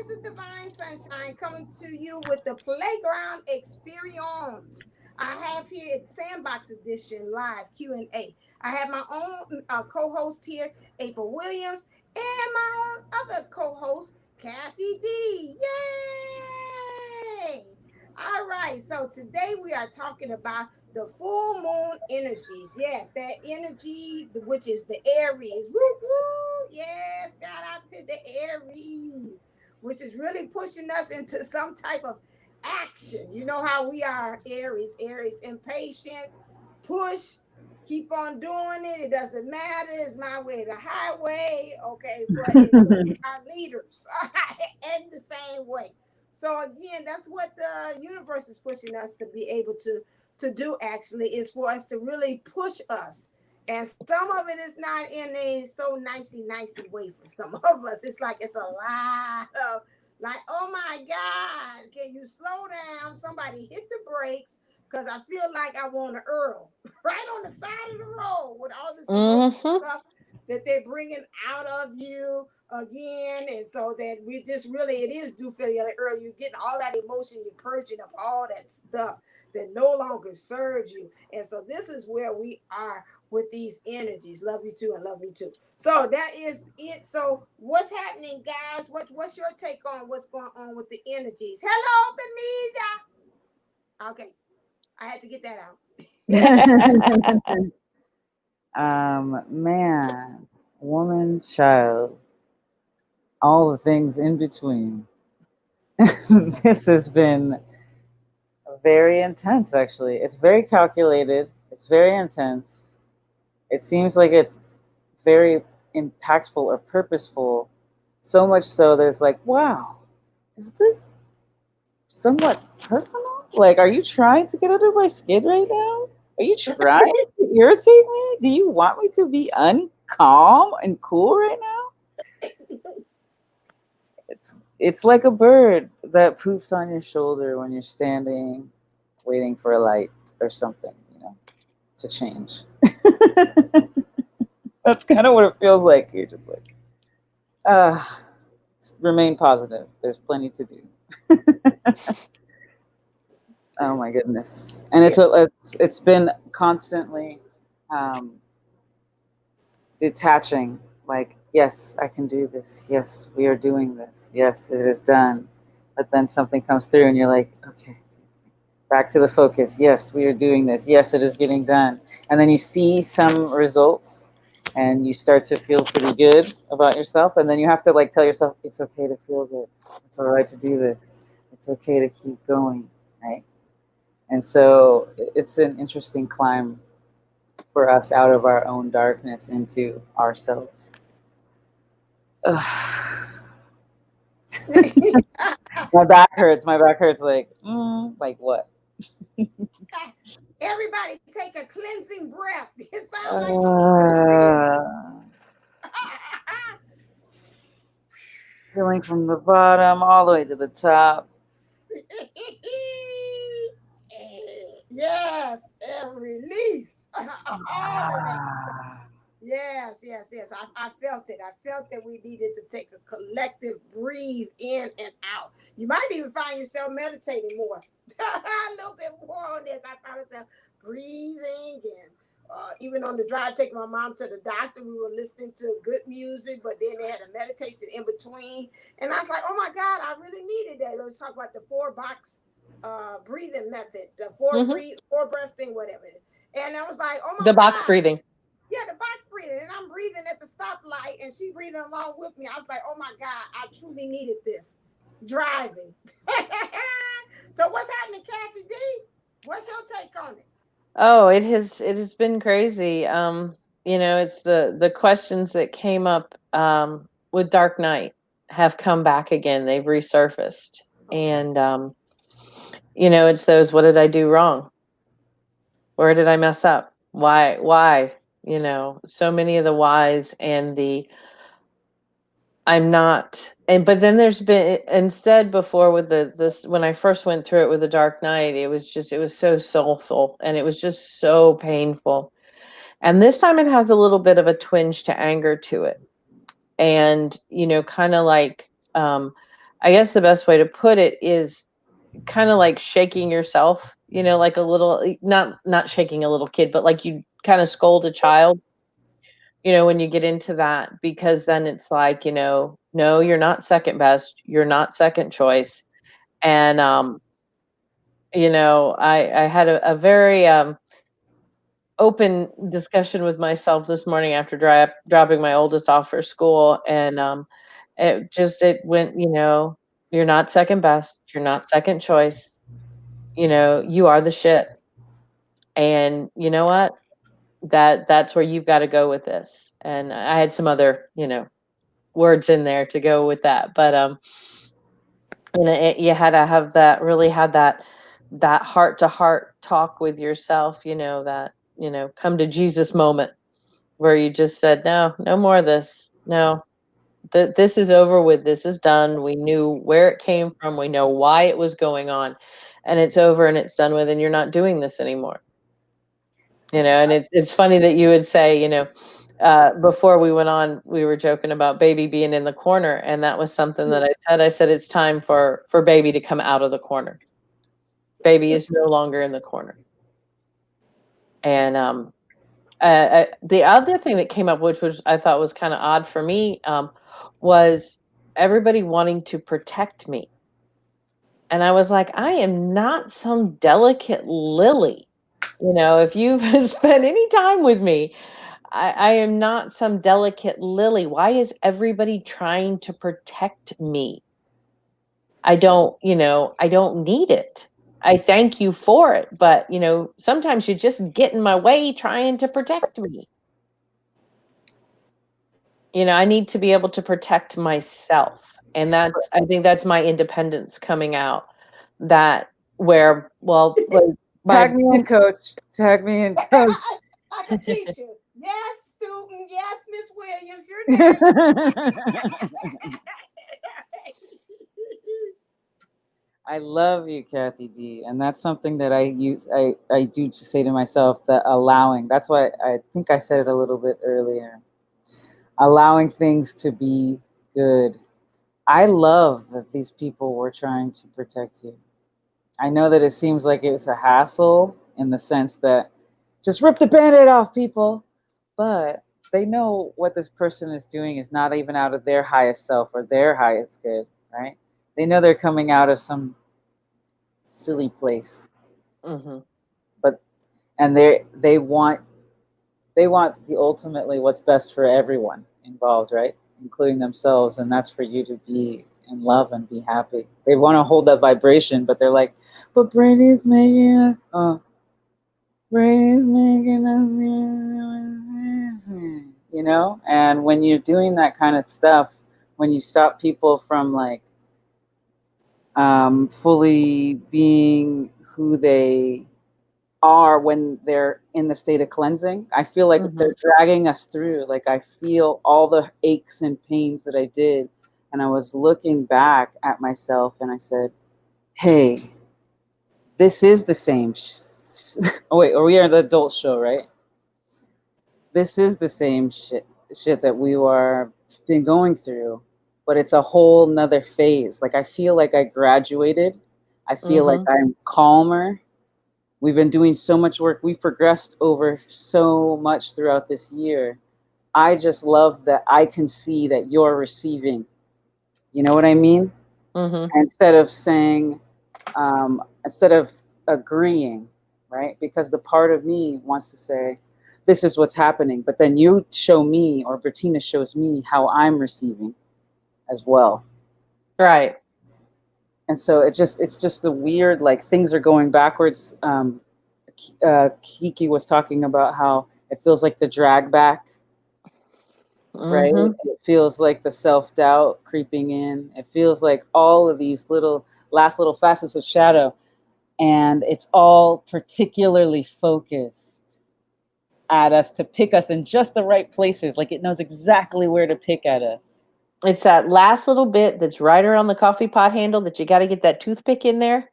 is the Divine Sunshine coming to you with the Playground Experience. I have here at Sandbox Edition live Q&A. I have my own co-host here, April Williams, and my own other co-host, Kathy D. Yay! All right, so today we are talking about the full moon energies. Yes, that energy, which is the Aries. Woo woo! Yes, shout out to the Aries, which is really pushing us into some type of action. You know how we are, Aries. Aries, impatient, push, keep on doing it. It doesn't matter. It's my way, the highway. Okay, but we are leaders in the same way. So again, that's what the universe is pushing us to be able to do. Actually, is for us to really push us. And some of it is not in a so nicey way for some of us. It's like it's a lot of like, oh my God, can you slow down? Somebody hit the brakes because I feel like I want to Earl right on the side of the road with all this stuff that they're bringing out of you again. And so that we just really, it is do feel like Earl, you're getting all that emotion, you're purging of all that stuff that no longer serves you. And so this is where we are with these energies. Love you too and love me too. So that is it. So what's happening, guys? What's your take on what's going on with the energies? Hello, Benita. Okay, I had to get that out. Man, woman, child, all the things in between. This has been very intense, actually. It's very calculated. It's very intense. It seems like it's very impactful or purposeful. So much so that it's like, wow, is this somewhat personal? Like, are you trying to get under my skin right now? Are you trying to irritate me? Do you want me to be uncalm and cool right now? It's like a bird that poops on your shoulder when you're standing, waiting for a light or something, to change. That's kind of what it feels like. You're just like, remain positive. There's plenty to do. Oh my goodness! And it's been constantly detaching. Like, yes, I can do this. Yes, we are doing this. Yes, it is done. But then something comes through, and you're like, okay, back to the focus. Yes, we are doing this. Yes, it is getting done. And then you see some results, and you start to feel pretty good about yourself. And then you have to like tell yourself, it's okay to feel good. It's all right to do this. It's okay to keep going, right? And so it's an interesting climb for us out of our own darkness into ourselves. My back hurts. My back hurts. Like what? Everybody take a cleansing breath. It sounds like you feeling from the bottom all the way to the top. Yes, and release all of that. Yes. I felt it. I felt that we needed to take a collective breathe in and out. You might even find yourself meditating more. A little bit more on this. I found myself breathing and even on the drive, taking my mom to the doctor, we were listening to good music, but then they had a meditation in between. And I was like, oh my God, I really needed that. Let's talk about the 4-box breathing method, the four breath thing, whatever it is. And I was like, oh my God. The box breathing. Yeah, the box breathing. And I'm breathing at the stoplight and she breathing along with me. I was like, oh my God, I truly needed this. Driving. So what's happening, Kathy D? What's your take on it? Oh, it has been crazy. It's the questions that came up with Dark Knight have come back again. They've resurfaced. And it's those, what did I do wrong? Where did I mess up? Why? So many of the whys and the I'm not, but then there's been, instead before with this, when I first went through it with the Dark Knight, it was so soulful and it was just so painful. And this time it has a little bit of a twinge to anger to it. And, kind of like, I guess the best way to put it is kind of like shaking yourself, like a little, not shaking a little kid, but like you kind of scold a child, when you get into that, because then it's like, no, you're not second best. You're not second choice. And, I had a very, open discussion with myself this morning after dropping my oldest off for school. And, it went, you're not second best. You're not second choice. You are the shit. And you know what? That's where you've got to go with this. And I had some other, words in there to go with that. But you had to have that, really had that heart to heart talk with yourself, that, come to Jesus moment where you just said, no more of this. No, this is over with. This is done. We knew where it came from. We know why it was going on, and it's over and it's done with, and you're not doing this anymore. And it's funny that you would say, before we went on, we were joking about baby being in the corner. And that was something that I said, it's time for baby to come out of the corner. Baby is no longer in the corner. And, the other thing that came up, which I thought was kind of odd for me, was everybody wanting to protect me. And I was like, I am not some delicate lily. If you've spent any time with me, I am not some delicate lily. Why is everybody trying to protect me? I don't need it. I thank you for it. But, sometimes you just get in my way trying to protect me. I need to be able to protect myself. And I think that's my independence coming out. That where, well, tag me in, coach. Tag me in, coach. I can teach you. Yes, student. Yes, Miss Williams. You're next. I love you, Kathy D. And that's something that I do to say to myself, that allowing. That's why I think I said it a little bit earlier. Allowing things to be good. I love that these people were trying to protect you. I know that it seems like it's a hassle in the sense that just rip the Band-Aid off, people. But they know what this person is doing is not even out of their highest self or their highest good, right? They know they're coming out of some silly place. Mm-hmm. And they want the ultimately what's best for everyone involved, right? Including themselves. And that's for you to be in love and be happy. They want to hold that vibration, but they're like, but Brady's making us, and when you're doing that kind of stuff, when you stop people from like fully being who they are when they're in the state of cleansing, I feel like they're dragging us through. Like I feel all the aches and pains that I did, and I was looking back at myself and I said, hey, this is the same oh wait, or we are the adult show, right? This is the same shit that we were been going through, but it's a whole nother phase. Like I feel like I graduated. I feel like I'm calmer. We've been doing so much work. We've progressed over so much throughout this year. I just love that I can see that you're receiving. You know what I mean? Instead of saying, instead of agreeing, right? Because the part of me wants to say, this is what's happening. But then you show me, or Bettina shows me how I'm receiving as well. Right. And so it's just the weird, like things are going backwards. Kiki was talking about how it feels like the drag back, right? It feels like the self-doubt creeping in. It feels like all of these last little facets of shadow, and it's all particularly focused at us to pick us in just the right places. Like it knows exactly where to pick at us. It's that last little bit that's right around the coffee pot handle that you got to get that toothpick in there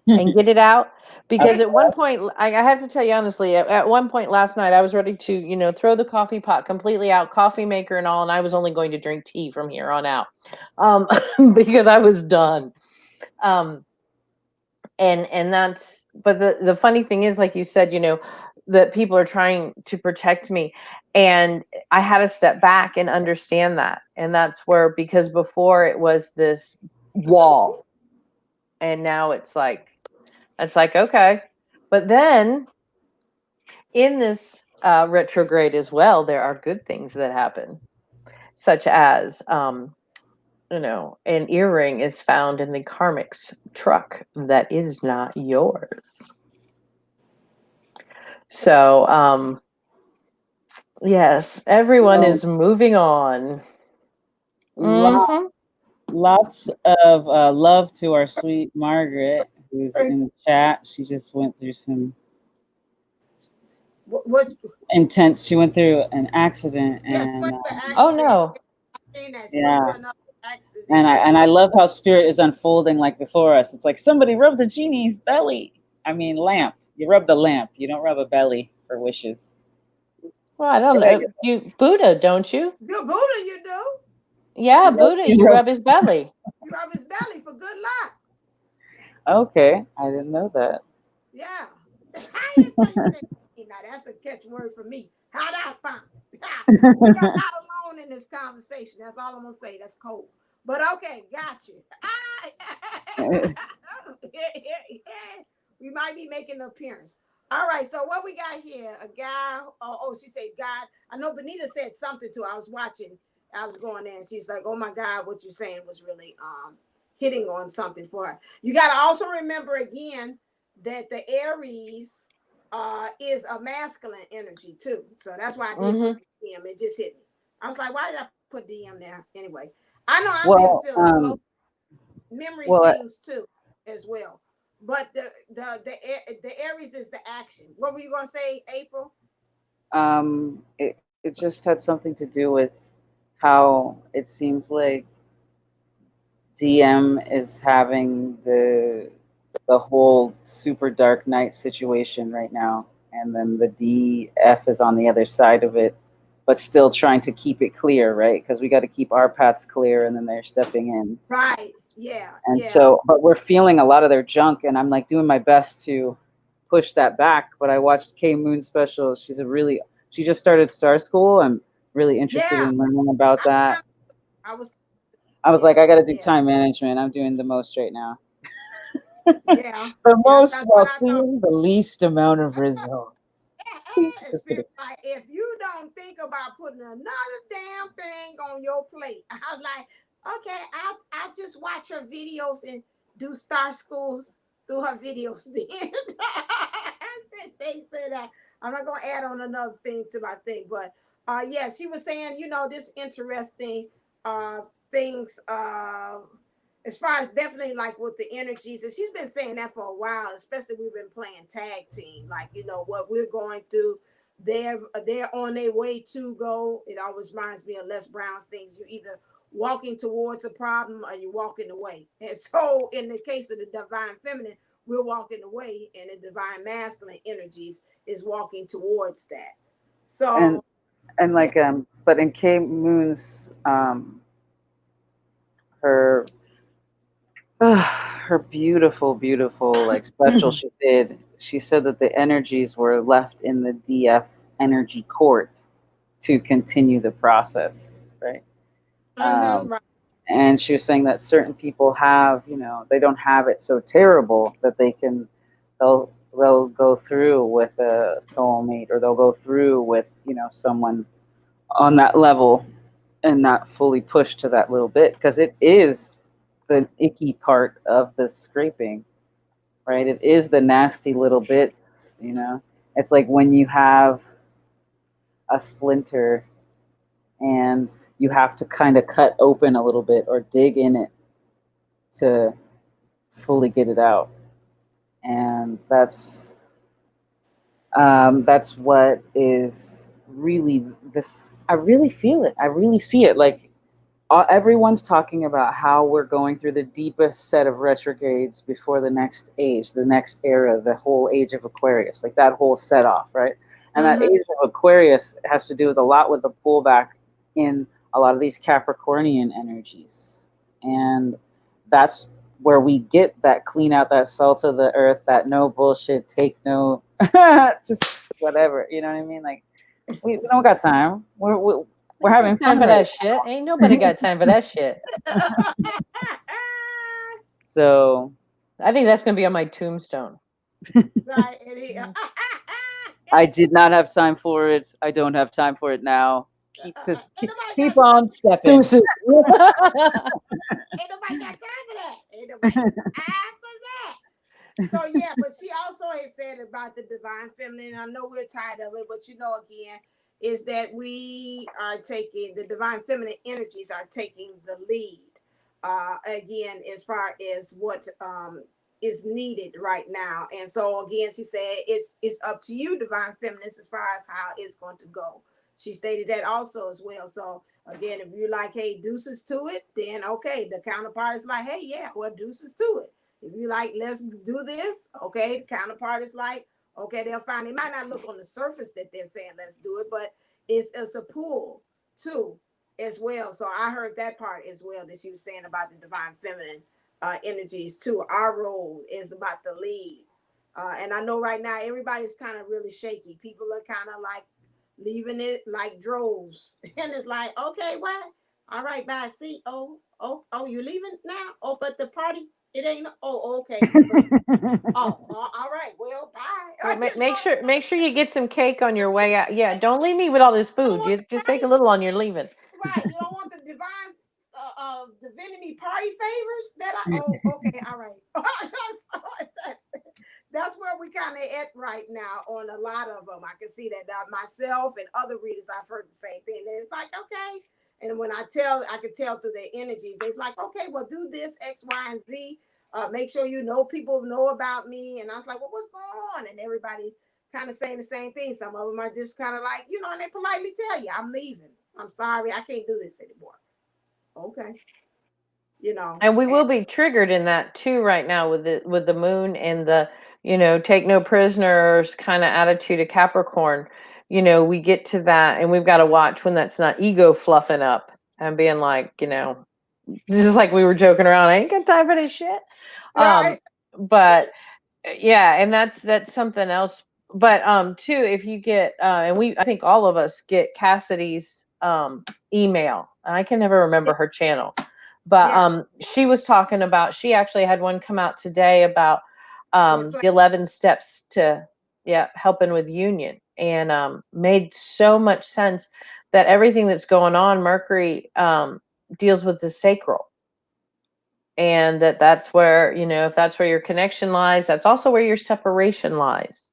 and get it out, Because at one point, I have to tell you honestly, at one point last night, I was ready to, you know, throw the coffee pot completely out, coffee maker and all, and I was only going to drink tea from here on out, because I was done. And that's, but the funny thing is, like you said, you know, that people are trying to protect me, and I had to step back and understand that. And that's where, because before it was this wall, and now it's like okay. But then in this retrograde as well, there are good things that happen, such as you know, an earring is found in the karmic's truck that is not yours. So yes, everyone is moving on. Mm-hmm. Lots of love to our sweet Margaret, who's in the chat. She just went through some what intense. She went through an accident, and oh no, yeah. And I love how spirit is unfolding like before us. It's like somebody rubbed a genie's belly. I mean, lamp. You rub the lamp. You don't rub a belly for wishes. Well, I don't know. You Buddha, don't you? Good Buddha, you do. Yeah, Buddha, you rub his belly. You rub his belly for good luck. Okay, I didn't know that. Yeah. Now that's a catchword for me. How that fun? We're not alone in this conversation. That's all I'm gonna say. That's cold. But okay, gotcha. We might be making an appearance. All right, so what we got here? A guy. Oh, she said God. I know Benita said something too. I was watching. I was going in. She's like, "Oh my God, what you're saying was really hitting on something for her." You got to also remember again that the Aries is a masculine energy too. So that's why I didn't put DM. It just hit me. I was like, why did I put DM there? Anyway, I know I've been feeling memory things too as well. But the Aries is the action. What were you gonna say, April? It just had something to do with how it seems like DM is having the whole super dark night situation right now, and then the DF is on the other side of it, but still trying to keep it clear, right? Because we got to keep our paths clear, and then they're stepping in. Right. Yeah. And so, but we're feeling a lot of their junk, and I'm like doing my best to push that back. But I watched K Moon special. She just started Star School. I'm really interested in learning about that. I was like, I got to do time management. I'm doing the most right now. Yeah. The most while seeing the least amount of results. If you don't think about putting another damn thing on your plate, I was like, okay, I'll just watch her videos and do Star Schools through her videos then. They said that. I'm not gonna add on another thing to my thing, but yeah, she was saying, you know, this interesting things as far as definitely like with the energies, and she's been saying that for a while, especially we've been playing tag team, like, you know, what we're going through, they're on their way to go. It always reminds me of Les Brown's things. You're either walking towards a problem or you're walking away. And so in the case of the divine feminine, we're walking away, and the divine masculine energies is walking towards that. So and like but in K Moon's her beautiful like special she did, she said that the energies were left in the DF energy court to continue the process, right? Right. And she was saying that certain people have, you know, they don't have it so terrible that they'll go through with a soulmate, or they'll go through with, you know, someone on that level and not fully push to that little bit, because it is the icky part of the scraping, right? It is the nasty little bits, you know. It's like when you have a splinter and you have to kind of cut open a little bit or dig in it to fully get it out. And that's what is really this. I really feel it. I really see it. Like everyone's talking about how we're going through the deepest set of retrogrades before the next age, the next era, the whole age of Aquarius, like that whole set off, right? And that age of Aquarius has to do with a lot with the pullback in a lot of these Capricornian energies. And that's where we get that clean out, that salt of the earth, that no bullshit, take no, just whatever, you know what I mean? Like, we don't got time. We're having fun time for right that shit. Ain't nobody got time for that shit. So I think that's gonna be on my tombstone. Right. I did not have time for it. I don't have time for it now. Keep on stepping. Ain't nobody got time for that. Ain't nobody got time for that. So yeah, but she also had said about the divine feminine. I know we're tired of it, but again, is that we are taking the divine feminine energies are taking the lead. Again, as far as what is needed right now. And so again, she said it's up to you, divine feminines, as far as how it's going to go. She stated that also as well. So again, if you're like, hey, deuces to it, then okay, the counterpart is like, hey, yeah, well, deuces to it. If you like, let's do this, okay, the counterpart is like, okay, they'll find, it might not look on the surface that they're saying let's do it, but it's a pull too as well. So I heard that part as well that she was saying about the divine feminine energies too. Our role is about the lead. And I know right now everybody's kind of really shaky. People are kind of like leaving it like droves. And it's like, okay, what? All right, bye. See, oh, you leaving now? Oh, but the party, it ain't, oh, okay. Oh, all right, well, bye. Make sure you get some cake on your way out. Yeah, don't leave me with all this food. You just take a little on your leaving. Right, you don't want the divine divinity party favors that okay, all right. That's where we kind of at right now on a lot of them. I can see that myself and other readers, I've heard the same thing. It's like, okay. And when I can tell through their energies, it's like, okay, well, do this X, Y, and Z. Make sure people know about me. And I was like, well, what's going on? And everybody kind of saying the same thing. Some of them are just kind of like, and they politely tell you, I'm leaving. I'm sorry, I can't do this anymore. Okay. And we will be triggered in that too right now with the moon and the, take no prisoners kind of attitude of Capricorn. We get to that and we've got to watch when that's not ego fluffing up and being like, just like we were joking around, I ain't got time for this shit. Right. But yeah, and that's something else. But too, if you get and I think all of us get Cassidy's email, and I can never remember her channel, but she was talking about, she actually had one come out today about the 11 steps to helping with union, and made so much sense that everything that's going on, Mercury deals with the sacral, and that's where, if that's where your connection lies, that's also where your separation lies,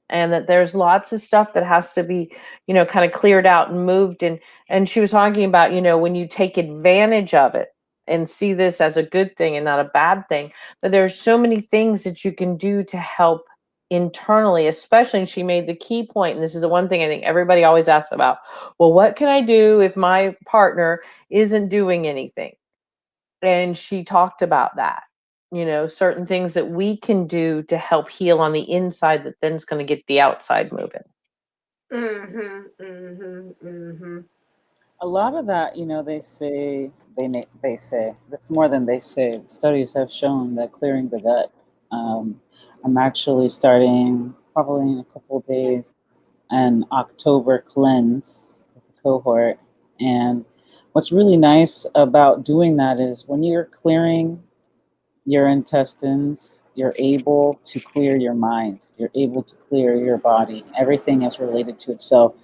and that there's lots of stuff that has to be, kind of cleared out and moved. And she was talking about, when you take advantage of it and see this as a good thing and not a bad thing, that there's so many things that you can do to help internally, especially. And she made the key point, and this is the one thing I think everybody always asks about, well, what can I do if my partner isn't doing anything? And she talked about that, certain things that we can do to help heal on the inside that then is going to get the outside moving. A lot of that, they say that's more than they say. Studies have shown that clearing the gut. I'm actually starting probably in a couple of days an October cleanse with the cohort, and what's really nice about doing that is when you're clearing your intestines, you're able to clear your mind, you're able to clear your body. Everything is related to itself.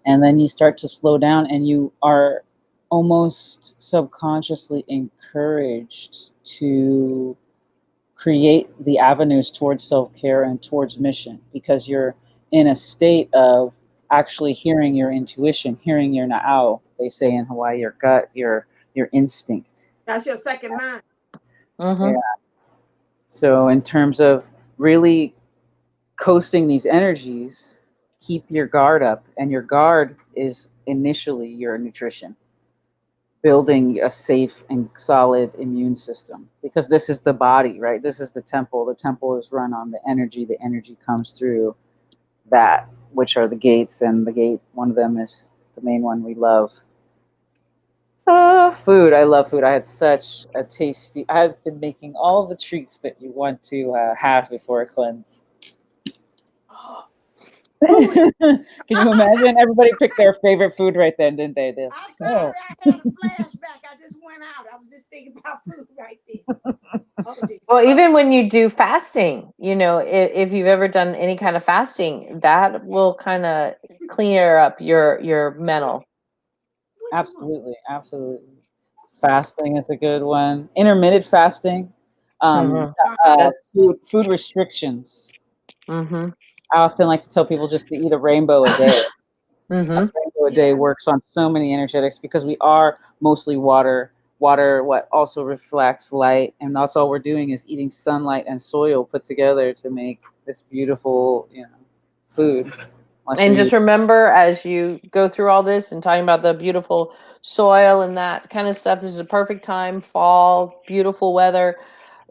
And then you start to slow down and you are almost subconsciously encouraged to create the avenues towards self-care and towards mission, because you're in a state of actually hearing your intuition, hearing your na'au. They say in Hawaii, your gut, your instinct. That's your second mind. Yeah. So in terms of really coasting these energies, keep your guard up, and your guard is initially your nutrition. building a safe and solid immune system, because this is the body, right? This is the temple. The temple is run on the energy. The energy comes through that, which are the gates, and the gate, one of them is the main one we love. Food. I love food. I had such a tasty. I've been making all the treats that you want to have before a cleanse. Can you imagine? Everybody picked their favorite food right then, didn't they? I'm sorry, I had a flashback. I just went out. I was just thinking about food right there. Well, even when you do fasting, you know, if you've ever done any kind of fasting, that will kind of clear up your mental. Absolutely, absolutely. Fasting is a good one. Intermittent fasting. Food restrictions. Mm-hmm. I often like to tell people just to eat a rainbow a day. Mm-hmm. A rainbow a day works on so many energetics, because we are mostly water. Water, what also reflects light, and that's all we're doing is eating sunlight and soil put together to make this beautiful, food. And just remember, as you go through all this and talking about the beautiful soil and that kind of stuff, this is a perfect time, fall, beautiful weather.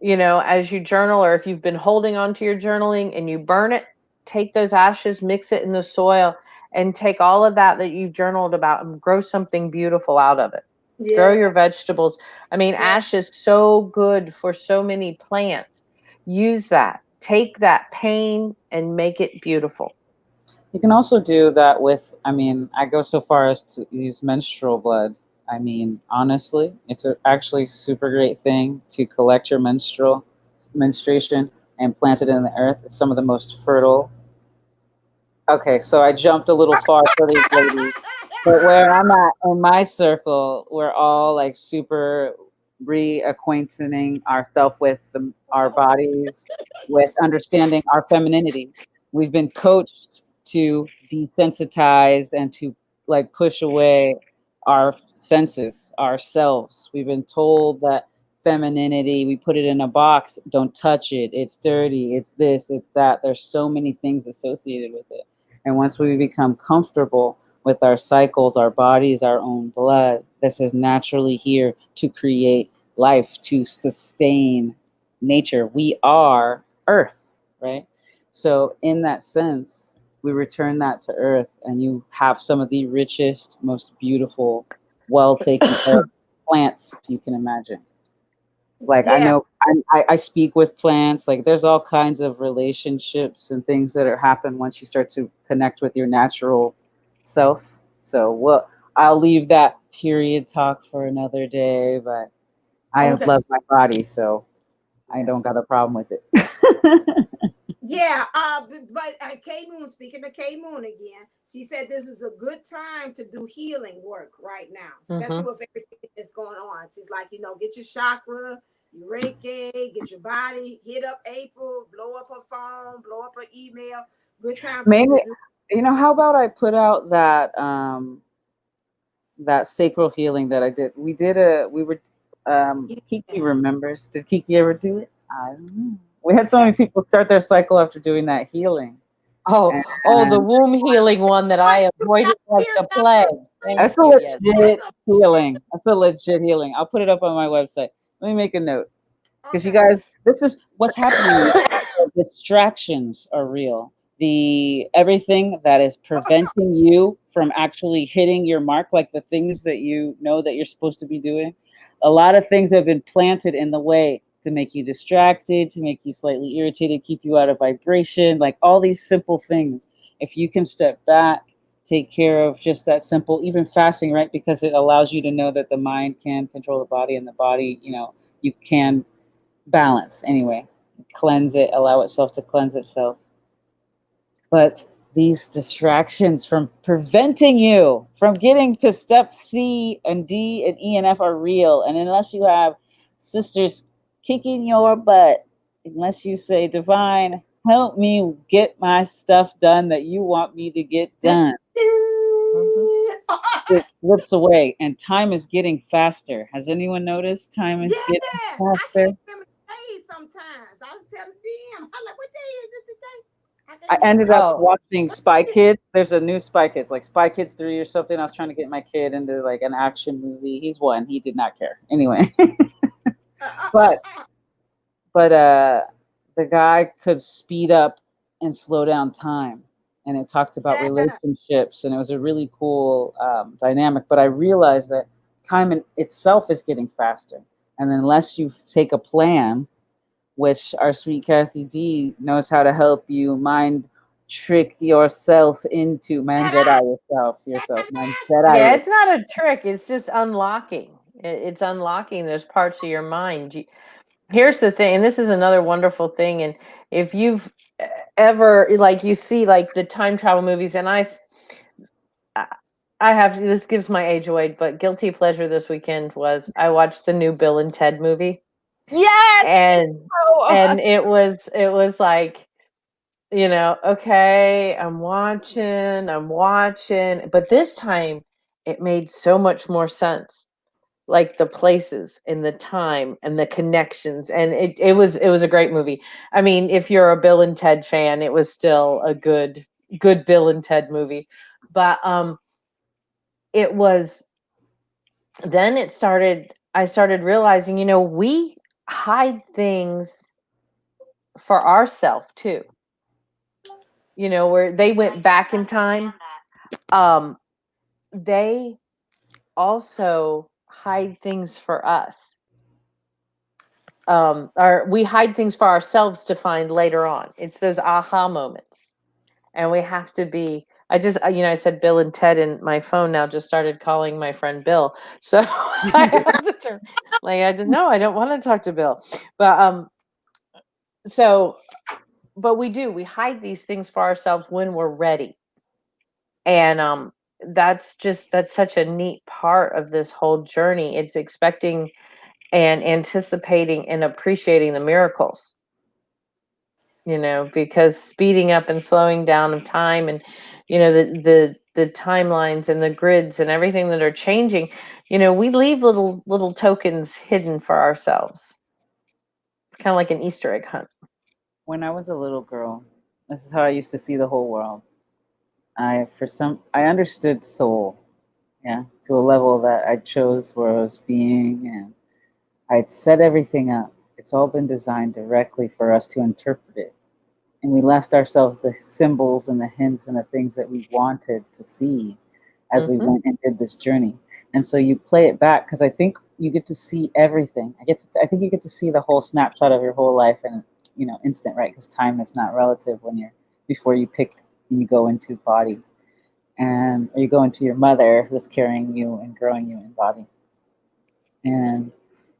You know, as you journal, or if you've been holding on to your journaling and you burn it, take those ashes, mix it in the soil, and take all of that you've journaled about and grow something beautiful out of it. Yeah. Grow your vegetables. I mean, ash is so good for so many plants. Use that. Take that pain and make it beautiful. You can also do that with, I go so far as to use menstrual blood. Honestly, it's actually super great thing to collect your menstruation and plant it in the earth. It's some of the most fertile. Okay, so I jumped a little far for these ladies. But where I'm at in my circle, we're all like super reacquainting ourselves with our bodies, with understanding our femininity. We've been coached to desensitize and to like push away our senses, ourselves. We've been told that femininity, we put it in a box, don't touch it, it's dirty, it's this, it's that. There's so many things associated with it. And once we become comfortable with our cycles, our bodies, our own blood, this is naturally here to create life, to sustain nature. We are Earth, right? So, in that sense, we return that to Earth, and you have some of the richest, most beautiful, well taken care of plants you can imagine. Like, I know I speak with plants. Like, there's all kinds of relationships and things that happen once you start to connect with your natural self. So, I'll leave that period talk for another day. But I love my body, so I don't got a problem with it. But K Moon, speaking of K Moon again, she said this is a good time to do healing work right now, especially with everything that's going on. She's like, get your chakra, your Reiki, get your body, hit up April, blow up her phone, blow up her email. Good time for maybe, how about I put out that that sacral healing that I did. Kiki remembers. Did Kiki ever do it? I don't know. We had so many people start their cycle after doing that healing. The womb healing one that I avoided like the plague. That's a legit healing. That's a legit healing. I'll put it up on my website. Let me make a note. Because you guys, this is what's happening. Distractions are real. Everything that is preventing you from actually hitting your mark, like the things that you know that you're supposed to be doing, a lot of things have been planted in the way to make you distracted, to make you slightly irritated, keep you out of vibration, like all these simple things. If you can step back, take care of just that simple, even fasting, right? Because it allows you to know that the mind can control the body, and the body, you can balance anyway, cleanse it, allow itself to cleanse itself. But these distractions from preventing you from getting to step C and D and E and F are real. And unless you have sisters kicking your butt, unless you say, Divine, help me get my stuff done that you want me to get done, it slips away, and time is getting faster. Has anyone noticed time is getting faster? I can't remember the days sometimes. I was telling them, I'm like, what day is it today? I ended up Oh. watching Spy Kids. There's a new Spy Kids, like Spy Kids 3 or something. I was trying to get my kid into like an action movie. He's one. He did not care. Anyway. But the guy could speed up and slow down time, and it talked about Yeah. relationships, and it was a really cool dynamic. But I realized that time in itself is getting faster, and unless you take a plan, which our sweet Kathy D knows how to help you mind trick yourself into mind Jedi yourself, mind Jedi Yeah, yourself. it's not a trick. It's just unlocking. It's unlocking those parts of your mind. Here's the thing, and this is another wonderful thing. And if you've ever, like, you see like the time travel movies, and I have, this gives my age away, but guilty pleasure this weekend was I watched the new Bill and Ted movie. Yes. And it was like, you know, okay, I'm watching, but this time it made so much more sense. Like the places and the time and the connections, and it was a great movie. I mean, if you're a Bill and Ted fan, it was still a good Bill and Ted movie. But it was, then I started realizing, you know, we hide things for ourselves too. You know, where they went back in time, they also hide things for us. Or we hide things for ourselves to find later on. It's those aha moments, and we have to be. I just, you know, I said Bill and Ted, and my phone now just started calling my friend Bill. So I have to turn. Like, I didn't know. I don't want to talk to Bill, but so, but we hide these things for ourselves when we're ready, and that's such a neat part of this whole journey. It's expecting and anticipating and appreciating the miracles, you know, because speeding up and slowing down of time, and, you know, the timelines and the grids and everything that are changing, you know, we leave little tokens hidden for ourselves. It's kind of like an Easter egg hunt. When I was a little girl, this is how I used to see the whole world. I understood soul, yeah, to a level that I chose where I was being, and I'd set everything up. It's all been designed directly for us to interpret it. And we left ourselves the symbols and the hints and the things that we wanted to see as we went and did this journey. And so you play it back, because I think you get to see everything. I think you get to see the whole snapshot of your whole life in, you know, instant, right? Because time is not relative when you're, before you pick and you go into body, and or you go into your mother who's carrying you and growing you in body. And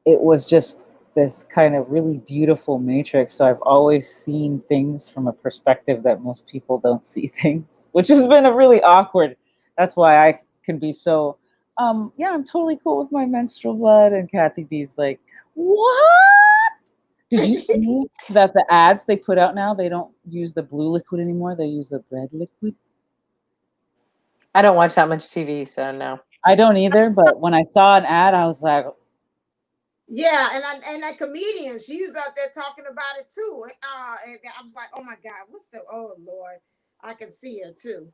it was just this kind of really beautiful matrix. So I've always seen things from a perspective that most people don't see things, which has been a really awkward. That's why I can be so, yeah, I'm totally cool with my menstrual blood. And Kathy D's like, what? Did you see that the ads they put out now, they don't use the blue liquid anymore. They use the red liquid. I don't watch that much TV, so no. I don't either. But when I saw an ad, I was like, Yeah, and that comedian, she was out there talking about it too. And I was like, oh my God, what's the? Oh Lord, I can see her too.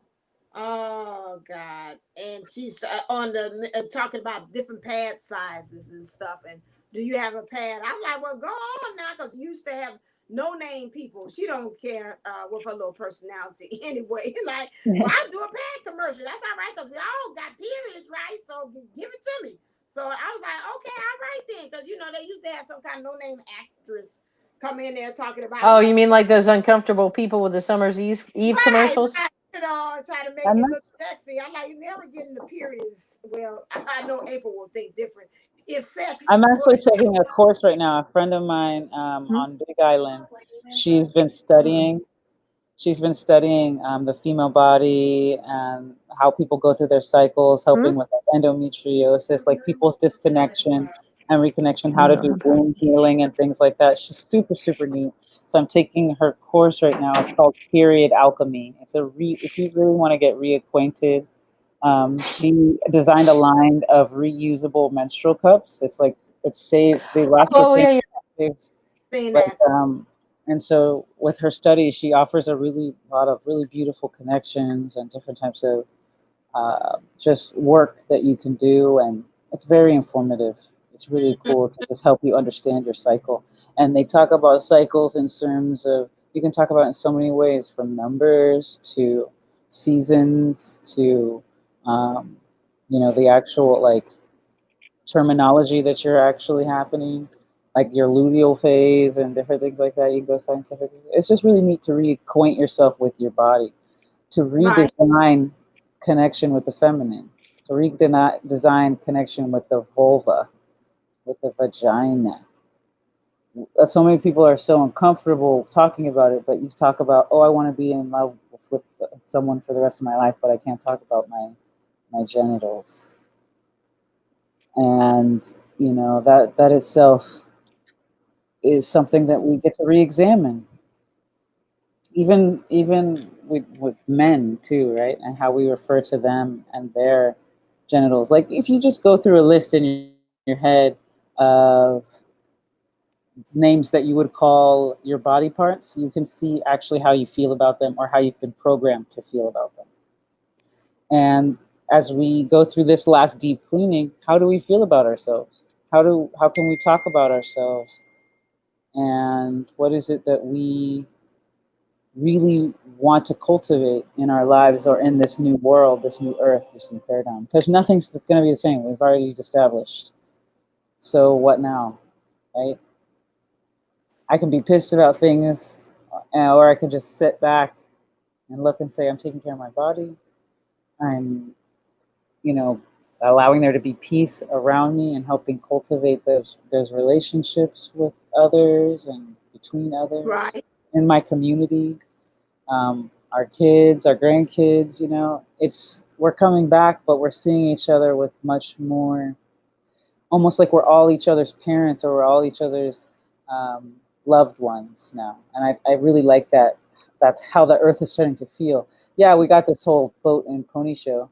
Oh God, and she's on the talking about different pad sizes and stuff. And do you have a pad? I'm like, well, go on now, because you used to have no name people. She don't care with her little personality anyway. Like, well, I'll do a pad commercial. That's all right, because we all got periods, right? So give it to me. So I was like, okay, all right then, because you know they used to have some kind of no name actress come in there talking about. Oh, you mean like those uncomfortable people with the Summer's Eve commercials? Right. You know, try to make I'm it not look sexy. I'm like, you never getting the periods. Well, I know April will think different. It's I'm sexy, actually but taking a course right now. A friend of mine on Big Island, she's been studying. She's been studying the female body and how people go through their cycles, helping with like, endometriosis, like people's disconnection and reconnection, how to do womb healing and things like that. She's super neat. So I'm taking her course right now. It's called Period Alchemy. It's if you really want to get reacquainted. She designed a line of reusable menstrual cups. It's like it saves. They last for Oh 10 yeah, yeah. years. saying Like that. And so with her studies, she offers a really lot of really beautiful connections and different types of just work that you can do, and it's very informative. It's really cool to just help you understand your cycle. And they talk about cycles in terms of, you can talk about it in so many ways, from numbers to seasons to the actual like terminology that you're actually happening, like your luteal phase and different things like that. You can go scientific. It's just really neat to reacquaint yourself with your body, to Right. redesign connection with the feminine, to redesign connection with the vulva, with the vagina. So many people are so uncomfortable talking about it, but you talk about, oh, I want to be in love with someone for the rest of my life, but I can't talk about my genitals. And that itself is something that we get to re-examine, even with men too, right? And how we refer to them and their genitals. Like if you just go through a list in your head of names that you would call your body parts, you can see actually how you feel about them or how you've been programmed to feel about them. And as we go through this last deep cleaning, how do we feel about ourselves? How can we talk about ourselves? And what is it that we really want to cultivate in our lives or in this new world, this new earth, this new paradigm? Because nothing's going to be the same. We've already established. So what now, right? I can be pissed about things, or I can just sit back and look and say, I'm taking care of my body. I'm, allowing there to be peace around me and helping cultivate those relationships with others and between others Right. in my community. Our kids, our grandkids, we're coming back, but we're seeing each other with much more, almost like we're all each other's parents or we're all each other's um, loved ones now. And I really like that. That's how the earth is starting to feel. Yeah, we got this whole boat and pony show.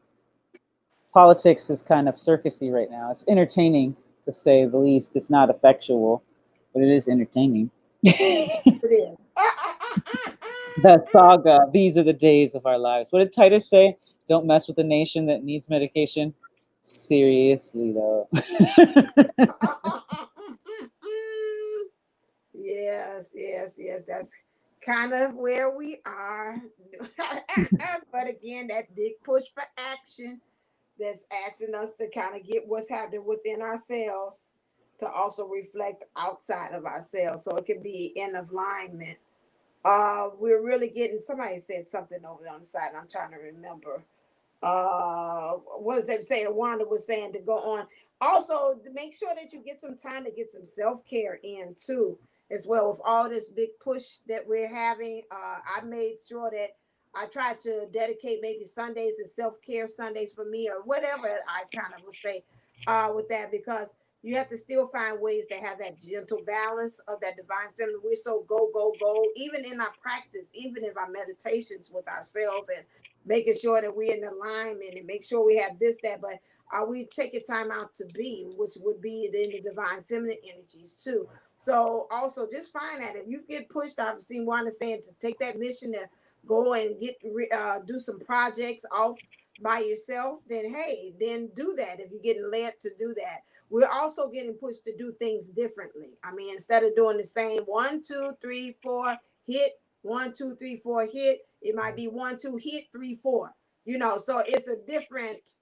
Politics is kind of circusy right now. It's entertaining, to say the least. It's not effectual, but it is entertaining. It is. The saga. These are the days of our lives. What did Titus say? Don't mess with a nation that needs medication. Seriously, though. Yes, yes, yes. That's kind of where we are. But again, that big push for action that's asking us to kind of get what's happening within ourselves to also reflect outside of ourselves so it can be in alignment. We're really getting, somebody said something over on the side, and I'm trying to remember. What was they saying? Wanda was saying to go on. Also, to make sure that you get some time to get some self-care in too, as well. With all this big push that we're having, I made sure that I tried to dedicate maybe Sundays as self-care Sundays for me or whatever I kind of would say with that, because you have to still find ways to have that gentle balance of that divine feminine. We're so go, go, go, even in our practice, even in our meditations with ourselves and making sure that we're in alignment and make sure we have this, that, but are we taking time out to be, which would be in the divine feminine energies too. So also just find that if you get pushed, I've seen Wanda saying to take that mission to go and get do some projects off by yourself, then hey, then do that if you're getting led to do that. We're also getting pushed to do things differently. I mean, instead of doing the same 1, 2, 3, 4 hit, 1, 2, 3, 4 hit, it might be 1, 2 hit, 3, 4. So it's a different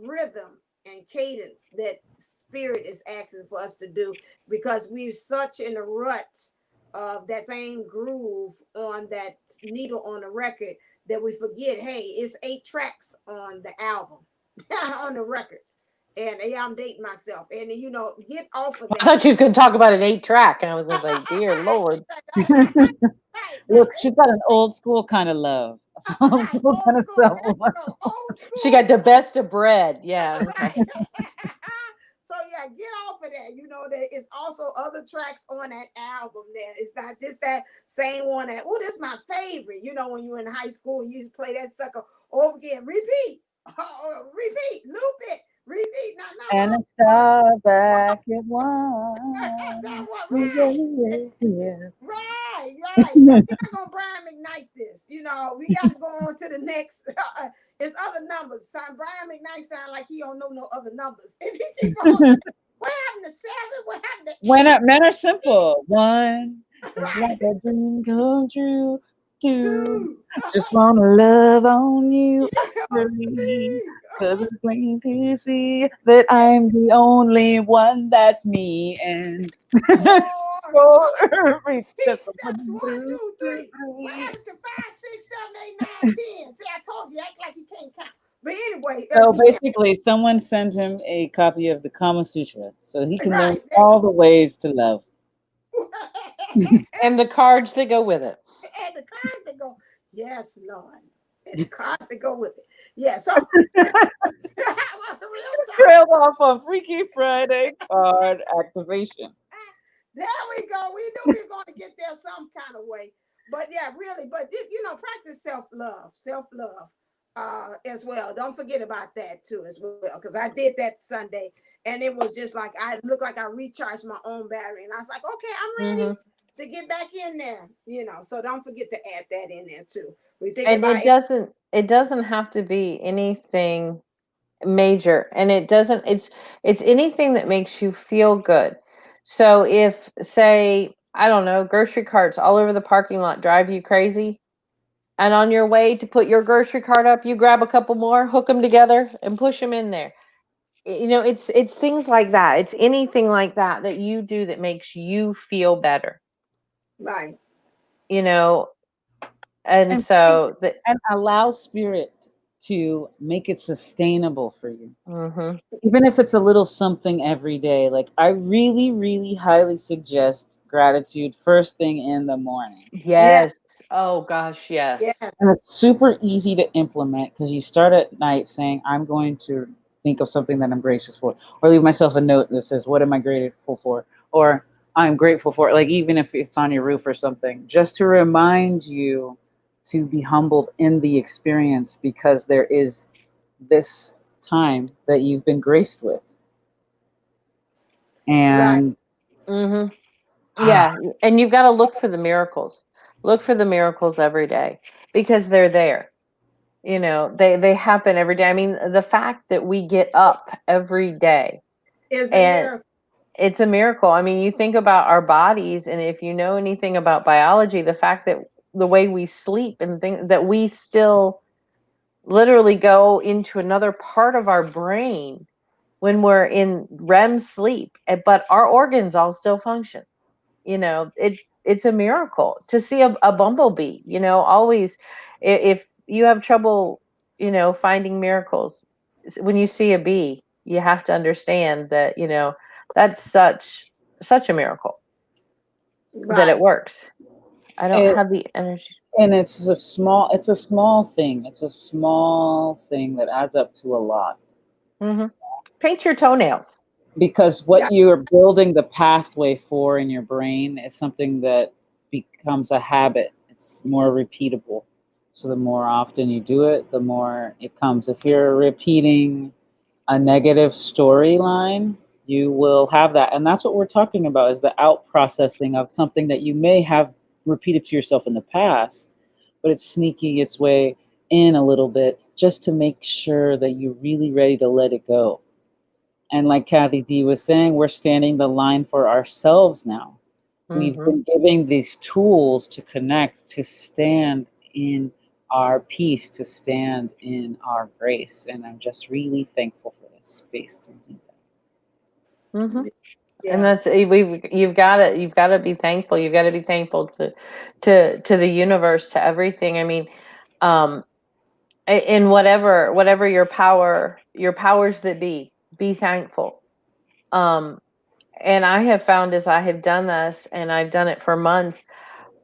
rhythm and cadence that spirit is asking for us to do, because we're such in a rut of that same groove on that needle on the record that we forget, hey, it's 8 tracks on the album, on the record. And yeah, I'm dating myself. And get off of I that. thought she was going to talk about an 8 track, and I was going to say, dear Lord. Right, Look, right. she's got an old school kind of love. Old school Old kind of school. self There you love. go. Old She school. got the best of bread. Yeah. Okay. Right. So yeah, get off of that. That it's also other tracks on that album there. It's not just that same one that, oh, this is my favorite. When you were in high school, you play that sucker over again. Repeat. Repeat. Loop it. Repeat. And No, a star back at one. that one. Yeah, Right. yeah, yeah. Right. right. We're not gonna Brian McKnight this. You know, we got to go on to the next. It's other numbers. Brian McKnight sound like he don't know no other numbers. If he keep on, what happened to 7? What happened to 8? When men are simple. 1 is Right. like a dream come true. 2, 2. just wanna love on you. Yeah, 3, cause it's plain to see that I'm the only one that's me. And 4. 4, reach He steps steps 1, 2, 3. What happened to 5, 6, 7, 8, 9, 10? See, I told you, act like he can't count. But anyway, So again, basically, someone sends him a copy of the Kama Sutra so he can learn right. all the ways to love. And the cards that go with it. And the cards that go, yes, Lord. And the cards that go with it. Yeah, so real talk. Trailed off on Freaky Friday card activation. There we go. We knew we were going to get there some kind of way. But yeah, really. But this, practice self-love as well. Don't forget about that too as well. Because I did that Sunday and it was just like I looked like I recharged my own battery. And I was like, okay, I'm ready to get back in there. So don't forget to add that in there too. We think And about it doesn't have to be anything major, and it's anything that makes you feel good. So if, say, I don't know, grocery carts all over the parking lot drive you crazy, and on your way to put your grocery cart up, you grab a couple more, hook them together, and push them in there. It's things like that. It's anything like that you do that makes you feel better. right. And so and allow spirit to make it sustainable for you. Mm-hmm. Even if it's a little something every day. Like I really, really highly suggest gratitude first thing in the morning. Yes. Oh gosh, yes. Yes. And it's super easy to implement because you start at night saying, I'm going to think of something that I'm gracious for, or leave myself a note that says, what am I grateful for? Or I'm grateful for, like, even if it's on your roof or something, just to remind you to be humbled in the experience because there is this time that you've been graced with. And Mm-hmm. Yeah. And you've got to look for the miracles. Look for the miracles every day because they're there. They happen every day. I mean, the fact that we get up every day is a and miracle. it's a miracle. I mean, you think about our bodies, and if you know anything about biology, the fact that the way we sleep and that we still literally go into another part of our brain when we're in REM sleep, but our organs all still function. It's a miracle to see a bumblebee. Always, if you have trouble, finding miracles, when you see a bee, you have to understand that that's such a miracle that it works. I don't have the energy. And it's a small thing. It's a small thing that adds up to a lot. Mm-hmm. Paint your toenails. Because what you're building the pathway for in your brain is something that becomes a habit. It's more repeatable. So the more often you do it, the more it comes. If you're repeating a negative storyline, you will have that. And that's what we're talking about, is the out processing of something that you may have repeated to yourself in the past, but it's sneaking its way in a little bit just to make sure that you're really ready to let it go. And like Kathy D was saying, we're standing the line for ourselves now. We've been giving these tools to connect, to stand in our peace, to stand in our grace. And I'm just really thankful for this space to do that. Mm-hmm. Yeah. And that's you've got to be thankful. You've got to be thankful to the universe, to everything. I mean, in whatever your powers that be thankful. And I have found, as I have done this, and I've done it for months,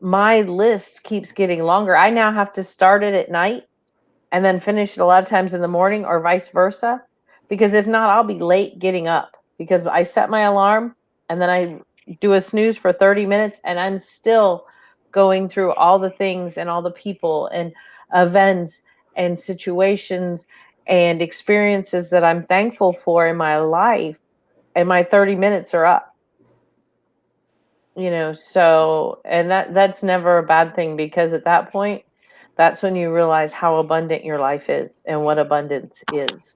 my list keeps getting longer. I now have to start it at night and then finish it a lot of times in the morning, or vice versa, because if not, I'll be late getting up because I set my alarm and then I do a snooze for 30 minutes and I'm still going through all the things and all the people and events and situations and experiences that I'm thankful for in my life, and my 30 minutes are up. You know, so, and that's never a bad thing, because at that point, that's when you realize how abundant your life is and what abundance is.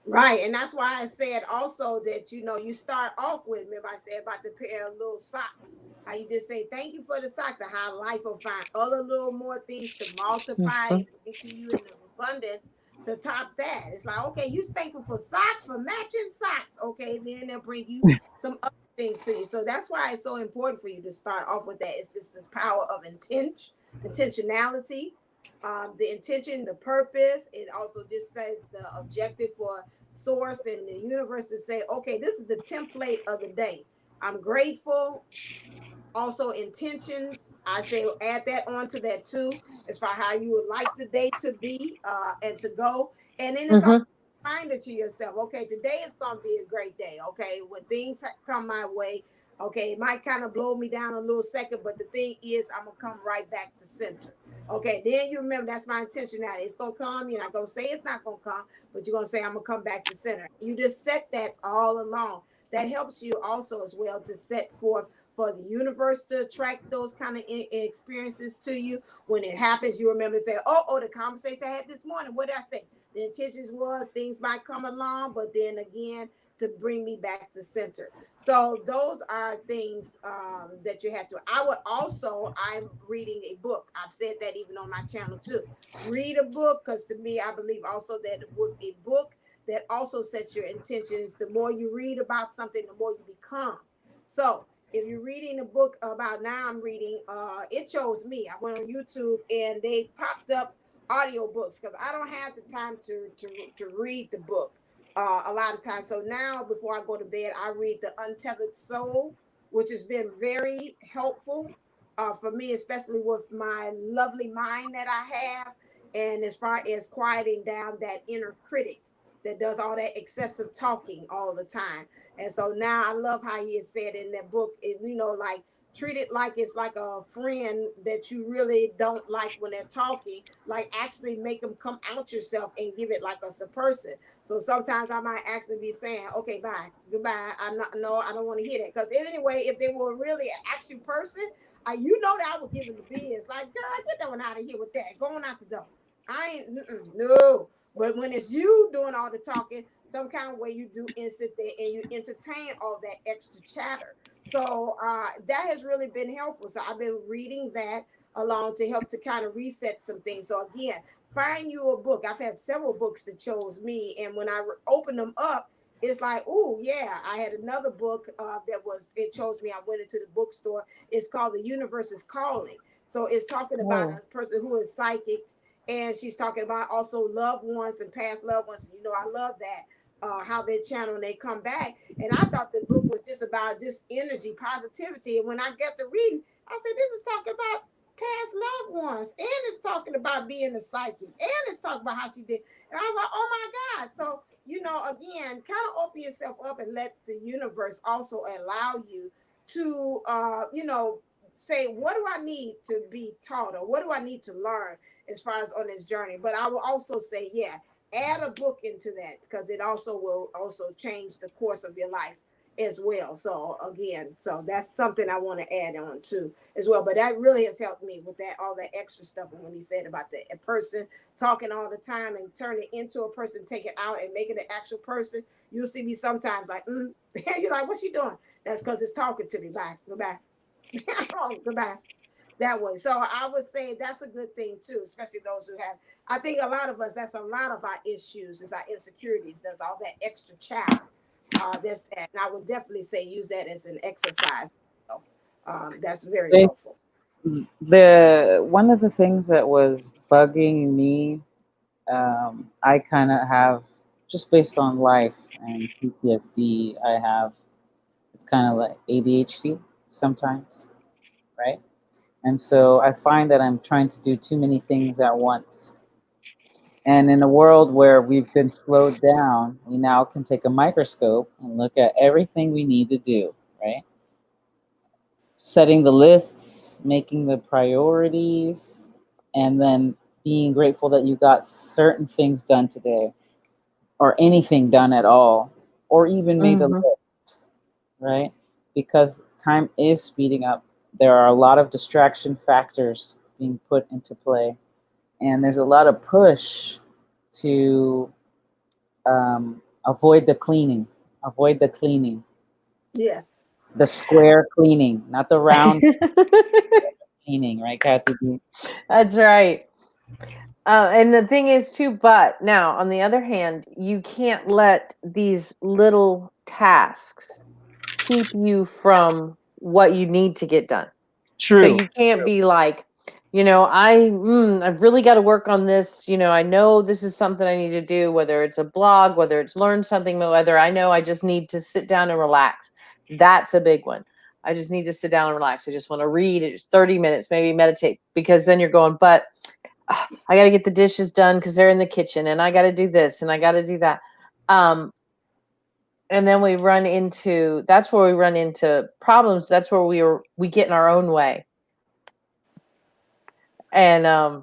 Right, and that's why I said also that you start off with. Remember, I said about the pair of little socks. How you just say thank you for the socks, and how life will find other little more things to multiply Mhm. and bring to you in abundance to top that. It's like, okay, you thankful for socks, for matching socks. Okay, then they'll bring you some other things to you. So that's why it's so important for you to start off with that. It's just this power of intentionality, the intention, the purpose. It also just says the objective for source and the universe to say, okay, this is the template of the day. I'm grateful. Also, intentions. I say add that on to that too, as far how you would like the day to be and to go. And then it's also Mhm. a reminder to yourself, okay, today is going to be a great day. Okay, when things come my way, okay, it might kind of blow me down a little second, but the thing is, I'm gonna come right back to center. Okay, then you remember that's my intentionality. It's gonna come. You're not gonna say it's not gonna come, but you're gonna say I'm gonna come back to center. You just set that all along. That helps you also as well to set forth for the universe to attract those kind of experiences to you. When it happens, you remember to say, oh, the conversation I had this morning, what did I say? The intentions was things might come along, but then again, to bring me back to center. So those are things that you have to. I would also, I'm reading a book. I've said that even on my channel too. Read a book, because to me, I believe also that with a book that also sets your intentions, the more you read about something, the more you become. So if you're reading a book about, now I'm reading, it chose me. I went on YouTube and they popped up audio books, because I don't have the time to read the book a lot of times. So now before I go to bed, I read the Untethered Soul, which has been very helpful for me, especially with my lovely mind that I have, and as far as quieting down that inner critic that does all that excessive talking all the time. And so now I love how he had said in that book, like treat it like it's like a friend that you really don't like when they're talking, like actually make them come out yourself and give it like us a person. So sometimes I might actually be saying, okay, bye, goodbye. I'm not, no, I don't want to hear that. Because anyway, if they were really an action person, that I would give them the biz. Like, girl, get that one out of here with that. Going out the door. I ain't, no. But when it's you doing all the talking, some kind of way you do sit there and you entertain all that extra chatter. So that has really been helpful. So I've been reading that along to help to kind of reset some things. So again, find you a book. I've had several books that chose me, and when I open them up, it's like, oh yeah, I had another book it chose me. I went into the bookstore. It's called The Universe is Calling. So it's talking about Oh. a person who is psychic, and she's talking about also loved ones and past loved ones. I love that. How they channel and they come back. And I thought the book was just about just energy, positivity. And when I got to reading, I said, this is talking about past loved ones, and it's talking about being a psychic, and it's talking about how she did. And I was like, oh my God. So, again, kind of open yourself up and let the universe also allow you to, say, what do I need to be taught, or what do I need to learn as far as on this journey? But I will also say, yeah, add a book into that, because it also will also change the course of your life as well. So again, so that's something I want to add on to as well. But that really has helped me with that, all that extra stuff. And when he said about the a person talking all the time and turn it into a person, take it out and make it an actual person, you'll see me sometimes like, you're like, what's she doing? That's because it's talking to me. Bye, goodbye. Goodbye. That way. So I would say that's a good thing too, especially those who have. I think a lot of us, that's a lot of our issues, is our insecurities. There's all that extra chatter. There's that, and I would definitely say use that as an exercise. So, that's very They, helpful. the one of the things that was bugging me, I kind of have, just based on life and PTSD, I have, it's kind of like ADHD sometimes, right? And so I find that I'm trying to do too many things at once. And in a world where we've been slowed down, we now can take a microscope and look at everything we need to do, right? Setting the lists, making the priorities, and then being grateful that you got certain things done today, or anything done at all, or even made a Mhm. list, right? because time is speeding up. There are a lot of distraction factors being put into play, and there's a lot of push to avoid the cleaning. Avoid the cleaning. Yes. The square cleaning, not the round cleaning, right, Kathy? That's right. And the thing is too, but now on the other hand, you can't let these little tasks keep you from what you need to get done. True. So you can't be like, I've really got to work on this. I know this is something I need to do, whether it's a blog, whether it's learn something, whether I know I just need to sit down and relax. That's a big one. I just need to sit down and relax. I just want to read. It's 30 minutes, maybe meditate, because then you're going, but I got to get the dishes done because they're in the kitchen, and I got to do this and I got to do that. And then that's where we run into problems. That's where we get in our own way. And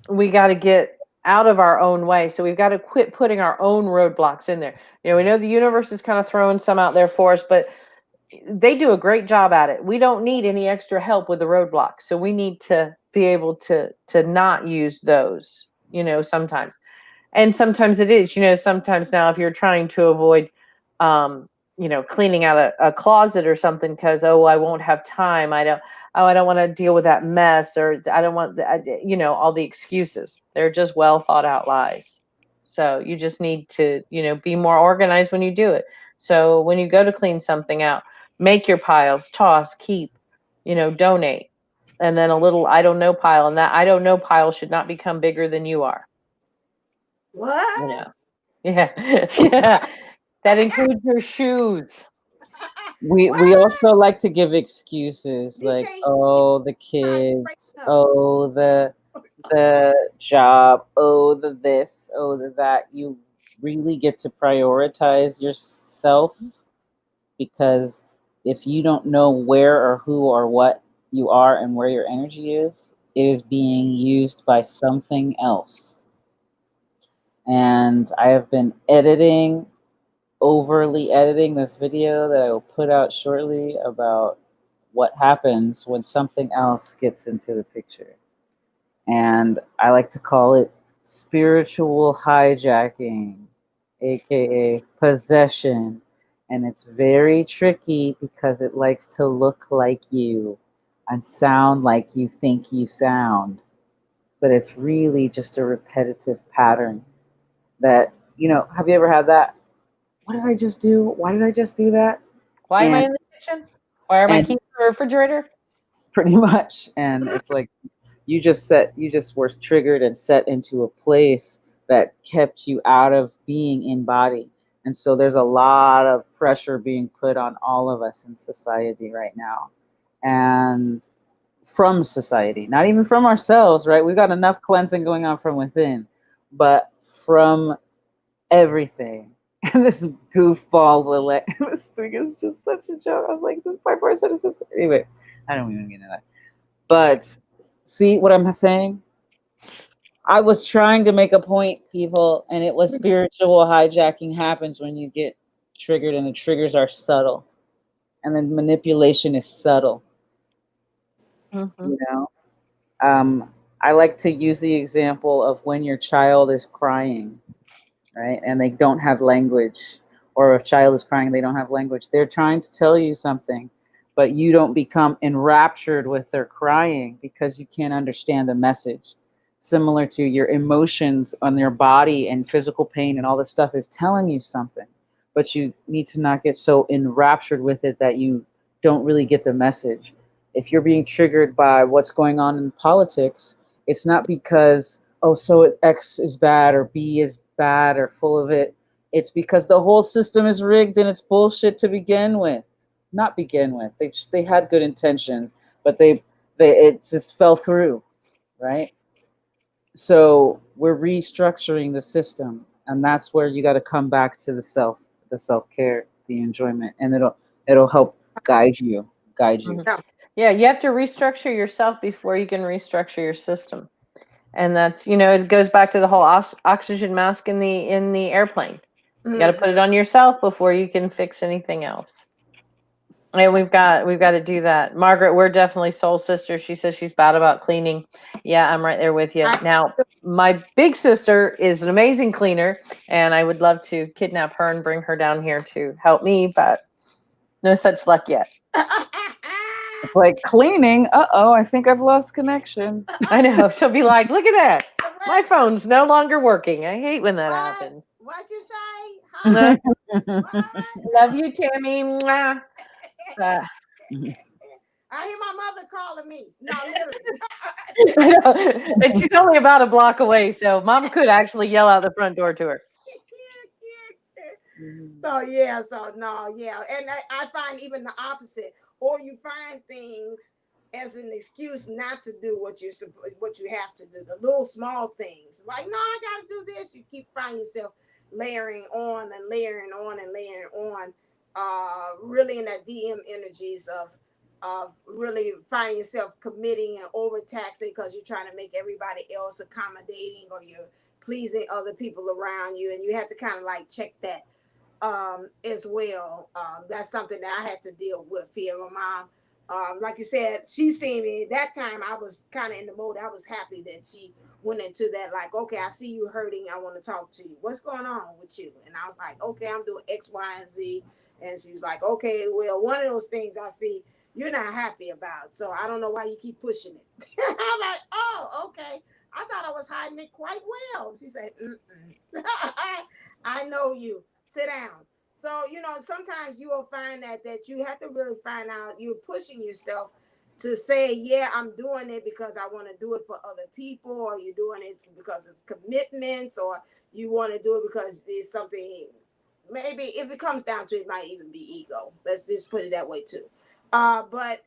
we got to get out of our own way. So we've got to quit putting our own roadblocks in there. We know the universe is kind of throwing some out there for us, but they do a great job at it. We don't need any extra help with the roadblocks. So we need to be able to not use those, sometimes. And sometimes it is, sometimes now if you're trying to avoid, cleaning out a closet or something because, I won't have time. I don't want to deal with that mess, or I don't want, all the excuses. They're just well thought out lies. So you just need to, be more organized when you do it. So when you go to clean something out, make your piles, toss, keep, donate. And then a little I don't know pile, and that I don't know pile should not become bigger than you are. What? Yeah. Yeah. That includes your shoes. We also like to give excuses like, DJ, oh, the break kids, up. oh, the job, oh, the this, oh, the that. You really get to prioritize yourself, because if you don't know where or who or what you are and where your energy is, it is being used by something else. And I have been overly editing this video that I will put out shortly about what happens when something else gets into the picture. And I like to call it spiritual hijacking, aka possession. And it's very tricky because it likes to look like you and sound like you think you sound. But it's really just a repetitive pattern that, have you ever had that? What did I just do? Why did I just do that? Why am I And in the kitchen? Why are my and keys in the refrigerator? pretty much. And it's like you just were triggered and set into a place that kept you out of being in body. And so there's a lot of pressure being put on all of us in society right now. And from society, not even from ourselves, right? We've got enough cleansing going on from within, but from everything. And this goofball this thing is just such a joke. I was like, this bipartisan system. Anyway, I don't even get into that. But see what I'm saying? I was trying to make a point, people, and it was spiritual hijacking happens when you get triggered, and the triggers are subtle, and then manipulation is subtle. Mm-hmm. I like to use the example of when your child is crying, right? And they don't have language, or if a child is crying, they don't have language. They're trying to tell you something, but you don't become enraptured with their crying because you can't understand the message. Similar to your emotions on your body and physical pain and all this stuff is telling you something, but you need to not get so enraptured with it that you don't really get the message. If you're being triggered by what's going on in politics, it's not because, oh, so X is bad or B is bad or full of it. It's because the whole system is rigged and it's bullshit to begin with. Not begin with. They had good intentions, but it just fell through, right? So we're restructuring the system, and that's where you got to come back to the self-care, the enjoyment, and it'll help guide you. Mm-hmm. Yeah, you have to restructure yourself before you can restructure your system. And that's, it goes back to the whole oxygen mask in the airplane. You got to put it on yourself before you can fix anything else. And we've got to do that. Margaret, we're definitely soul sisters. She says she's bad about cleaning. Yeah, I'm right there with you. Now, my big sister is an amazing cleaner, and I would love to kidnap her and bring her down here to help me, but no such luck yet. It's like cleaning. Uh-oh, I think I've lost connection. I know. She'll be like, look at that. My phone's no longer working. I hate when that happens. What you say? Huh? Love you, Tammy. Mwah. I hear my mother calling me. No, literally. I know. And she's only about a block away, so Mom could actually yell out the front door to her. So yeah, so no, yeah, and I find even the opposite, or you find things as an excuse not to do what you have to do, the little small things. Like, no, I got to do this. You keep finding yourself layering on and layering on and layering on, really in that DM energies of really finding yourself committing and overtaxing because you're trying to make everybody else accommodating, or you're pleasing other people around you, and you have to kind of like check that as well. That's something that I had to deal with. Fear of my mom. Like you said, she seen me that time. I was kind of in the mode. I was happy that she went into that. Like, okay, I see you hurting. I want to talk to you. What's going on with you? And I was like, okay, I'm doing X, Y, and Z. And she was like, okay, well, one of those things I see you're not happy about. So I don't know why you keep pushing it. I'm like, oh, okay. I thought I was hiding it quite well. She said, I know you. Sit down. So, sometimes you will find that you have to really find out you're pushing yourself to say, yeah, I'm doing it because I want to do it for other people, or you're doing it because of commitments, or you want to do it because it's something. Maybe if it comes down to it, might even be ego. Let's just put it that way too. But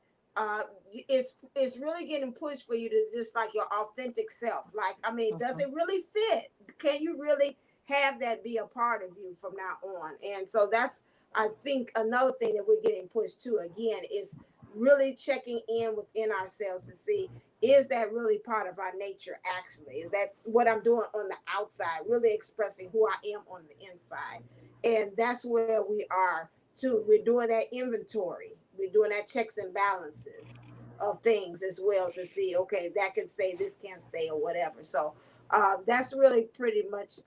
it's really getting pushed for you to just like your authentic self. Like, I mean, does it really fit? Can you really have that be a part of you from now on? And so that's, I think, another thing that we're getting pushed to again is really checking in within ourselves to see, is that really part of our nature? Actually, is that what I'm doing on the outside, really expressing who I am on the inside? And that's where we are too. We're doing that inventory, we're doing that checks and balances of things as well to see, okay, that can stay, this can't stay, or whatever. So that's really pretty much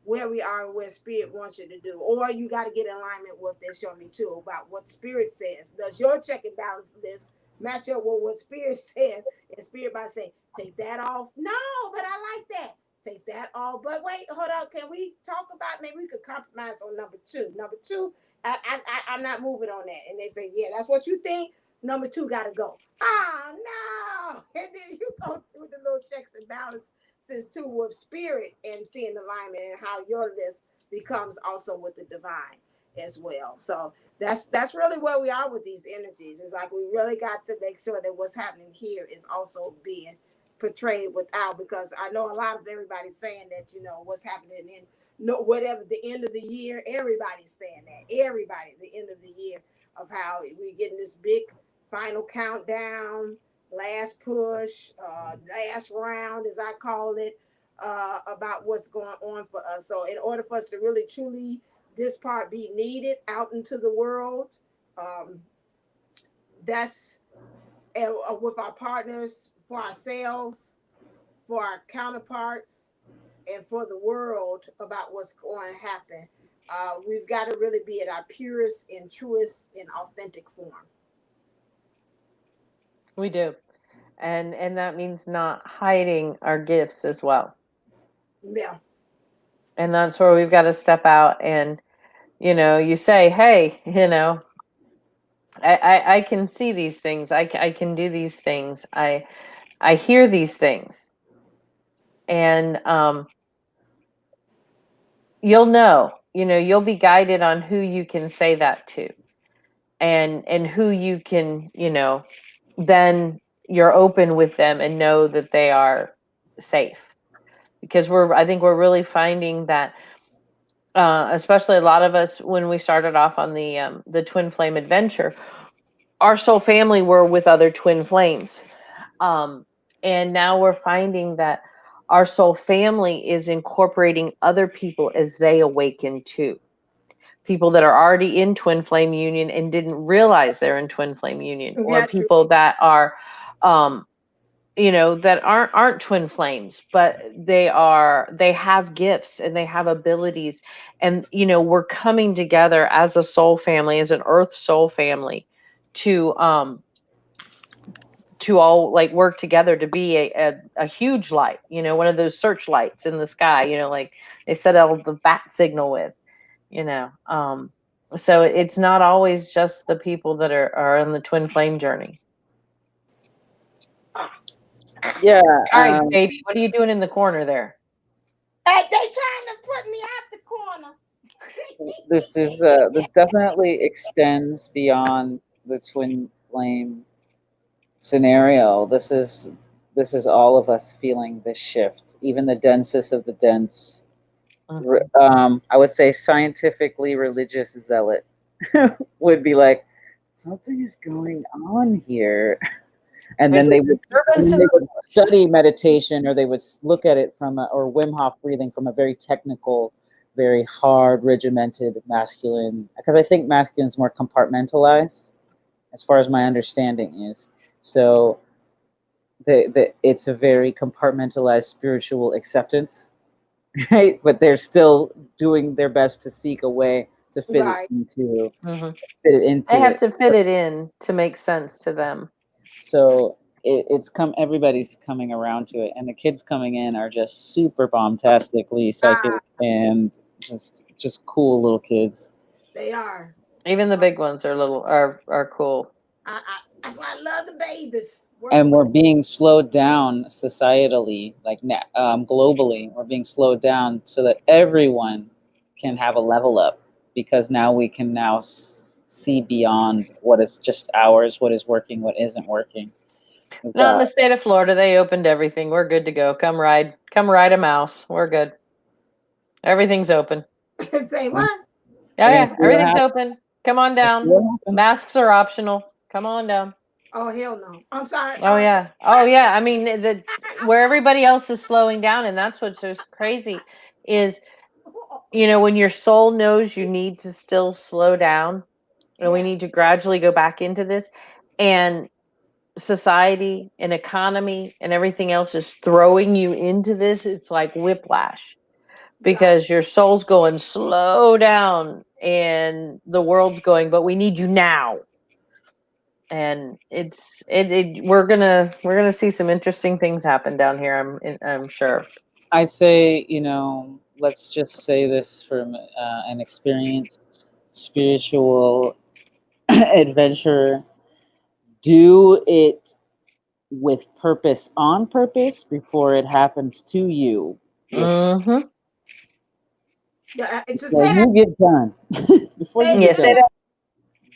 where we are and where spirit wants you to do. Or you got to get in alignment with, they show me too, about what spirit says. Does your check and balance list match up with what spirit said? And spirit might say, take that off. No, but I like that. Take that off. But wait, hold on. Can we talk about, maybe we could compromise on number two? Number two, I'm not moving on that. And they say, yeah, that's what you think. Number two got to go. Oh, no. And then you go through the little checks and balances too with spirit and seeing alignment, and how your list becomes also with the divine as well. So that's really where we are with these energies. It's like we really got to make sure that what's happening here is also being portrayed without, because I know a lot of everybody's saying that, what's happening in whatever the end of the year, everybody's saying that. Everybody, the end of the year, of how we're getting this big final countdown, last push, last round, as I call it, about what's going on for us. So in order for us to really truly this part be needed out into the world, that's with our partners, for ourselves, for our counterparts, and for the world, about what's going to happen. We've got to really be at our purest and truest and authentic form. We do. And that means not hiding our gifts as well. Yeah. And that's where we've got to step out and, you say, hey, I can see these things. I can do these things. I hear these things. And you'll be guided on who you can say that to, and who you can, then you're open with them and know that they are safe. Because I think we're really finding that, especially a lot of us, when we started off on the twin flame adventure, our soul family were with other twin flames. And now we're finding that our soul family is incorporating other people as they awaken too. people that are already in twin flame union and didn't realize they're in twin flame union, or Yeah, people that are, that aren't twin flames, but they have gifts and they have abilities, and we're coming together as a soul family, as an earth soul family, to all like work together to be a huge light, one of those searchlights in the sky, like they set out the bat signal with, so it's not always just the people that are on the twin flame journey. Yeah. All right, baby, what are you doing in the corner there? Hey, they trying to put me out the corner. This definitely extends beyond the twin flame scenario. This is all of us feeling this shift. Even the densest of the dense, I would say scientifically religious zealot would be like, something is going on here. And then they would study meditation, or they would look at it or Wim Hof breathing from a very technical, very hard, regimented masculine. Because I think masculine is more compartmentalized, as far as my understanding is. So it's a very compartmentalized spiritual acceptance, right? But they're still doing their best to seek a way to fit it into. Fit it into. They have to fit it in to make sense to them. So everybody's coming around to it, and the kids coming in are just super bombastically psychic and just cool little kids. They are. Even the big ones are cool. That's why I love the babies. And we're being slowed down societally, like globally. We're being slowed down so that everyone can have a level up, because now we can see beyond what is just ours, what is working, what isn't working. Not in the state of Florida. They opened everything. We're good to go. Come ride a mouse. We're good. Everything's open. Say what? Yeah, everything's open. Come on down. Masks are optional. Come on down. Oh, hell no. I'm sorry. Oh, yeah. I mean, where everybody else is slowing down, and that's what's so crazy is, when your soul knows you need to still slow down, and we need to gradually go back into this, and society and economy and everything else is throwing you into this, it's like whiplash, because your soul's going slow down and the world's going, but we need you now. And we're gonna see some interesting things happen down here. I'm sure. I say, let's just say this from an experienced spiritual adventurer: do it with purpose, on purpose, before it happens to you. Mm-hmm. You get done before you get done.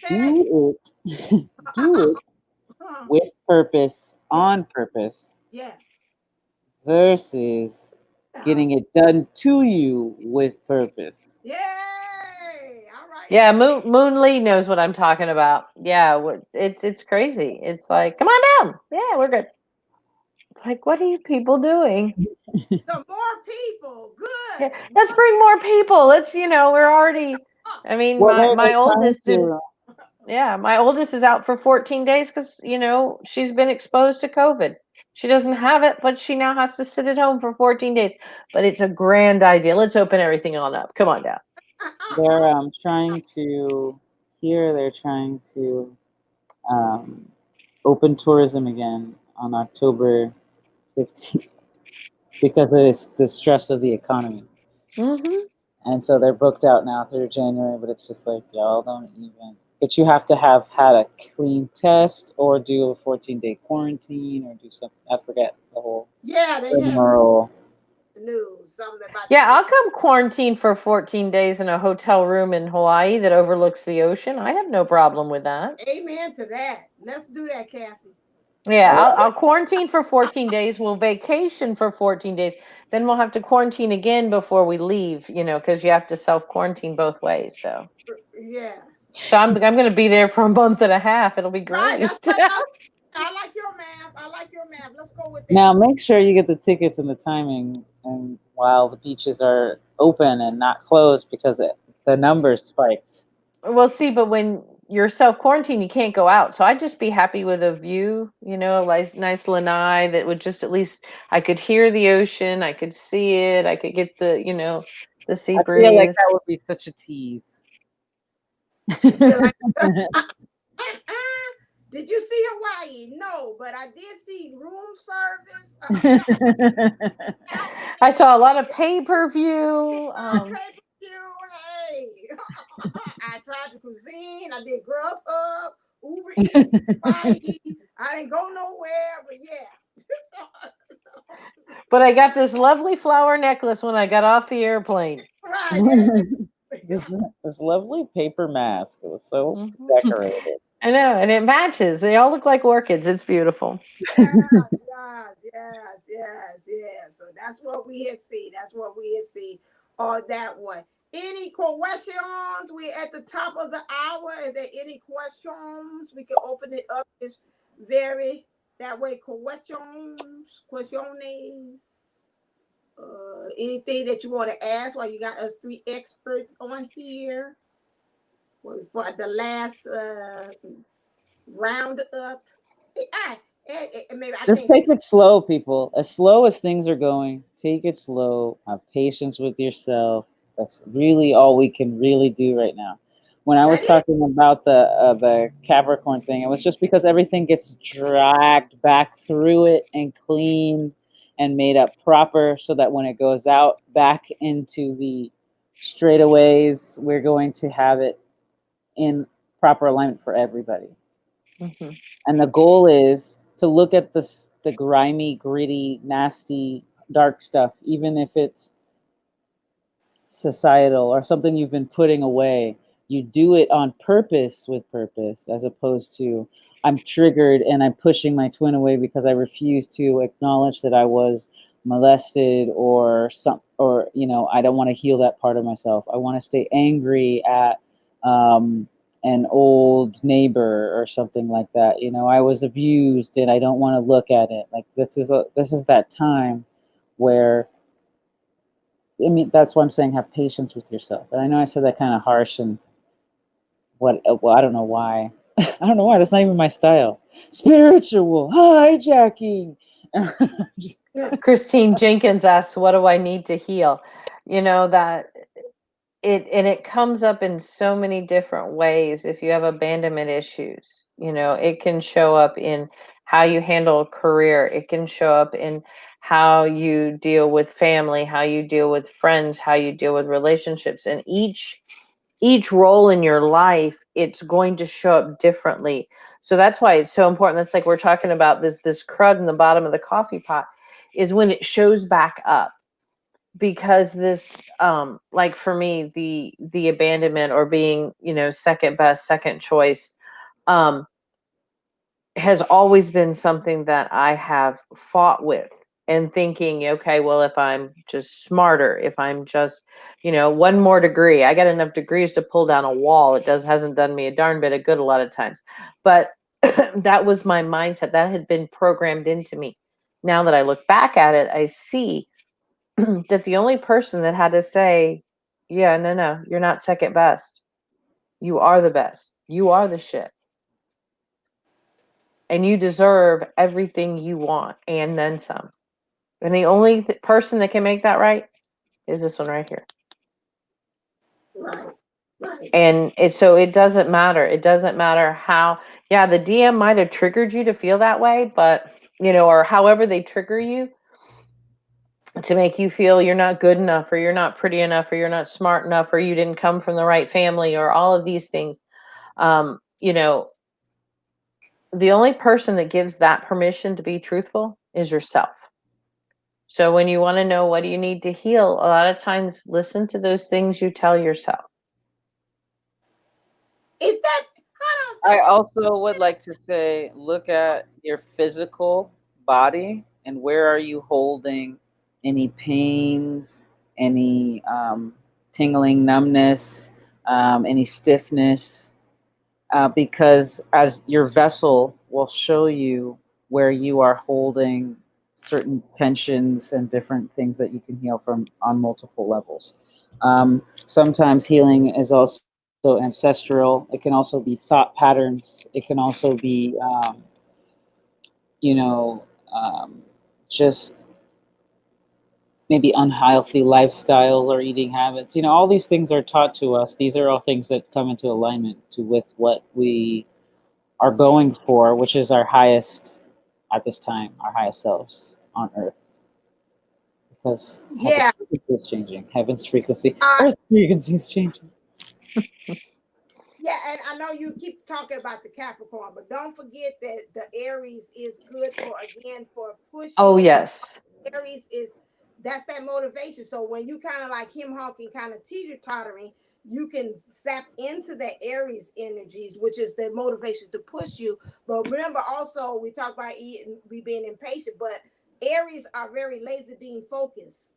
Do it with purpose, on purpose. Yes. Versus getting it done to you with purpose. Yay! All right. Yeah, Moonlee knows what I'm talking about. Yeah, it's crazy. It's like, come on down. Yeah, we're good. It's like, what are you people doing? Some more people. Good. Yeah, let's bring more people. Let's, we're already. I mean, my oldest is. Yeah, my oldest is out for 14 days because, she's been exposed to COVID. She doesn't have it, but she now has to sit at home for 14 days. But it's a grand idea. Let's open everything on up. Come on down. They're trying to open tourism again on October 15th because of the stress of the economy. Mm-hmm. And so they're booked out now through January, but it's just like, y'all don't even. But you have to have had a clean test or do a 14-day quarantine or do something. I forget the whole rigmarole. Yeah, I'll come quarantine for 14 days in a hotel room in Hawaii that overlooks the ocean. I have no problem with that. Amen to that. Let's do that, Kathy. Yeah, I'll quarantine for 14 days. We'll vacation for 14 days. Then we'll have to quarantine again before we leave, because you have to self-quarantine both ways. So yes. So I'm going to be there for a month and a half. It'll be great. Right, I like your math. Let's go with that. Now make sure you get the tickets and the timing, and while the beaches are open and not closed, because The numbers spiked. Well, see, but when you're self-quarantined, you can't go out. So I'd just be happy with a view, you know, a nice lanai that would just, at least I could hear the ocean, I could see it, I could get the, you know, the sea I feel like breeze. that would be such a tease. You feel like did you see Hawaii? No, but I did see room service. I saw a lot of pay-per-view. Pay-per-view. Hey, I tried the cuisine. I did Grubhub, Uber Eats, Hawaii. I didn't go nowhere, but yeah. But I got this lovely flower necklace when I got off the airplane. Right. This lovely paper mask. It was so decorated. I know, and it matches. They all look like orchids. It's beautiful. Yes. So that's what we had see. That's what we had see on that one. Any questions? We're at the top of the hour. Is there any questions? We can open it up this very that way. Questions. Anything that you want to ask while you got us three experts on here for the last round up. Maybe I Just take it slow, people. As slow as things are going, take it slow. Have patience with yourself. That's really all we can really do right now. When I was talking about the Capricorn thing, it was just because everything gets dragged back through it and cleaned and made up proper, so that when it goes out back into the straightaways, we're going to have it in proper alignment for everybody. Mm-hmm. And the goal is to look at the grimy, gritty, nasty, dark stuff, even if it's societal or something you've been putting away. You do it on purpose, with purpose, as opposed to I'm triggered and I'm pushing my twin away because I refuse to acknowledge that I was molested or I don't want to heal that part of myself. I want to stay angry at an old neighbor or something like that. I was abused and I don't want to look at it. Like this is that time where, that's why I'm saying have patience with yourself. And I know I said that kind of harsh and I don't know why. I don't know why. That's not even my style. Spiritual hijacking. Christine Jenkins asks, what do I need to heal? That it comes up in so many different ways. If you have abandonment issues, it can show up in how you handle a career. It can show up in how you deal with family, how you deal with friends, how you deal with relationships. And each role in your life, it's going to show up differently. So that's why it's so important. That's like we're talking about this crud in the bottom of the coffee pot is when it shows back up. Because this like for me, the abandonment or being second best, second choice has always been something that I have fought with, and thinking, okay, well, if I'm just smarter, if I'm just one more degree, I got enough degrees to pull down a wall. It hasn't done me a darn bit of good a lot of times, but that was my mindset that had been programmed into me. Now that I look back at it, I see that the only person that had to say, yeah, no, you're not second best. You are the best. You are the shit. And you deserve everything you want and then some. And the only person that can make that right is this one right here. Right. And so it doesn't matter. It doesn't matter how, the DM might have triggered you to feel that way, but, or however they trigger you, to make you feel you're not good enough, or you're not pretty enough, or you're not smart enough, or you didn't come from the right family, or all of these things. The only person that gives that permission to be truthful is yourself. So when you want to know what do you need to heal, a lot of times listen to those things you tell yourself. Is that I also would like to say, look at your physical body and where are you holding any pains, any tingling, numbness, any stiffness, because as your vessel will show you where you are holding certain tensions and different things that you can heal from on multiple levels. Sometimes healing is also ancestral. It can also be thought patterns. It can also be, you know, just maybe unhealthy lifestyle or eating habits. All these things are taught to us. These are all things that come into alignment with what we are going for, which is our highest at this time, our highest selves on earth. Because Yeah. heaven's frequency is changing. Heaven's frequency, Uh, earth's frequency is changing. yeah, and I know you keep talking about the Capricorn, but don't forget that the Aries is good for pushing. Oh, yes. Aries is that's that motivation. So when you kind of like him honking, kind of teeter tottering, you can sap into the Aries energies, which is the motivation to push you. But remember, also we talk about we being impatient, but Aries are very laser beam focused.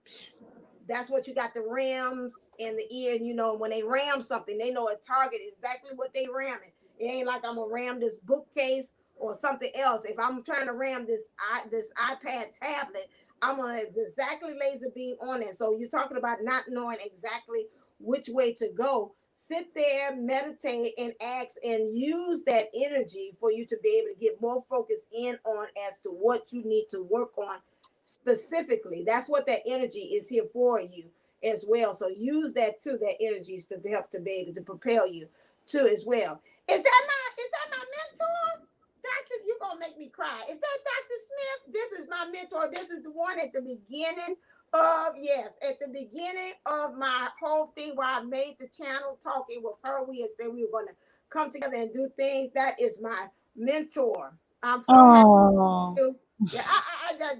That's what you got the rams in the ear. And when they ram something, they know a target exactly what they ramming. It ain't like I'm gonna ram this bookcase or something else. If I'm trying to ram this iPad tablet, I'm gonna exactly laser beam on it. So you're talking about not knowing exactly which way to go. Sit there, meditate, and ask, and use that energy for you to be able to get more focused in on as to what you need to work on specifically. That's what that energy is here for you as well. So use that too, that energies to help to be able to propel you too as well. Is that my mentor? Doctor, you're gonna make me cry. Is that Dr. Smith? This is my mentor. This is the one at the beginning at the beginning of my whole thing where I made the channel talking with her. We had said we were gonna come together and do things. That is my mentor. I'm so happy Oh, to. Yeah,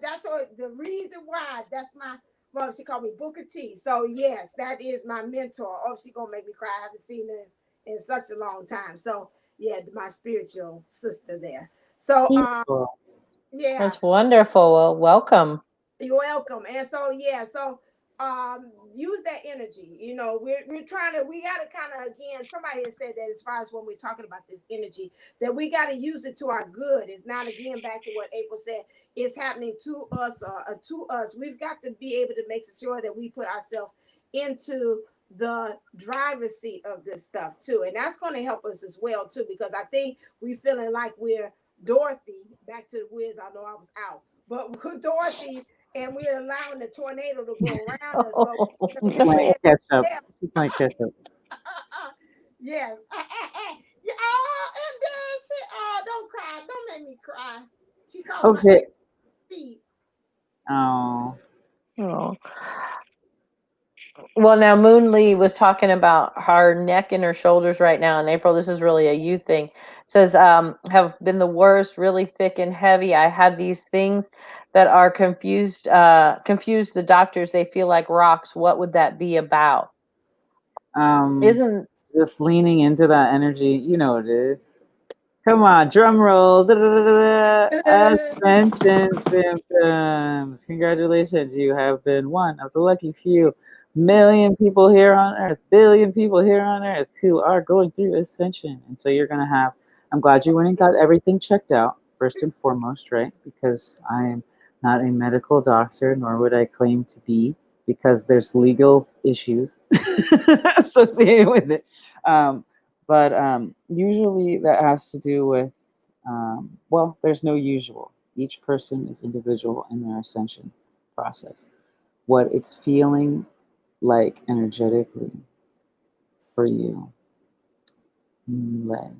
that's the reason why. That's my. Well, she called me Booker T. So yes, that is my mentor. Oh, she gonna make me cry. I haven't seen her in such a long time. So yeah, my spiritual sister there. So beautiful. yeah, That's wonderful. Well, welcome. you're welcome. And so yeah, so use that energy. We're trying to we gotta kind of again, somebody has said that as far as when we're talking about this energy, that we gotta use it to our good. It's not again back to what April said, it's happening to us to us. We've got to be able to make sure that we put ourselves into the driver's seat of this stuff too. And that's going to help us as well too, because I think we feeling like we're Dorothy back to the Wiz. I know I was out, but we're Dorothy and we're allowing the tornado to go around us. But Oh, She's playing no. catch up. She's playing catch up. yes. Yeah, oh, and then don't cry. Don't make me cry. She calls my Okay. feet. Oh. Oh. Well, now Moon Lee was talking about her neck and her shoulders right now in April. This is really a you thing. It says, have been the worst, really thick and heavy. I have these things that are confused the doctors. They feel like rocks. What would that be about? Um, Isn't just leaning into that energy. You know what it is. Come on, drum roll. Da-da-da-da-da. Ascension symptoms. Congratulations. You have been one of the lucky few million people here on earth, billion people here on earth who are going through ascension. And so you're going to have, I'm glad you went and got everything checked out, first and foremost, right? Because I am not a medical doctor, nor would I claim to be, because there's legal issues associated with it. But usually that has to do with, well, there's no usual. Each person is individual in their ascension process. What it's feeling like energetically for you, lay.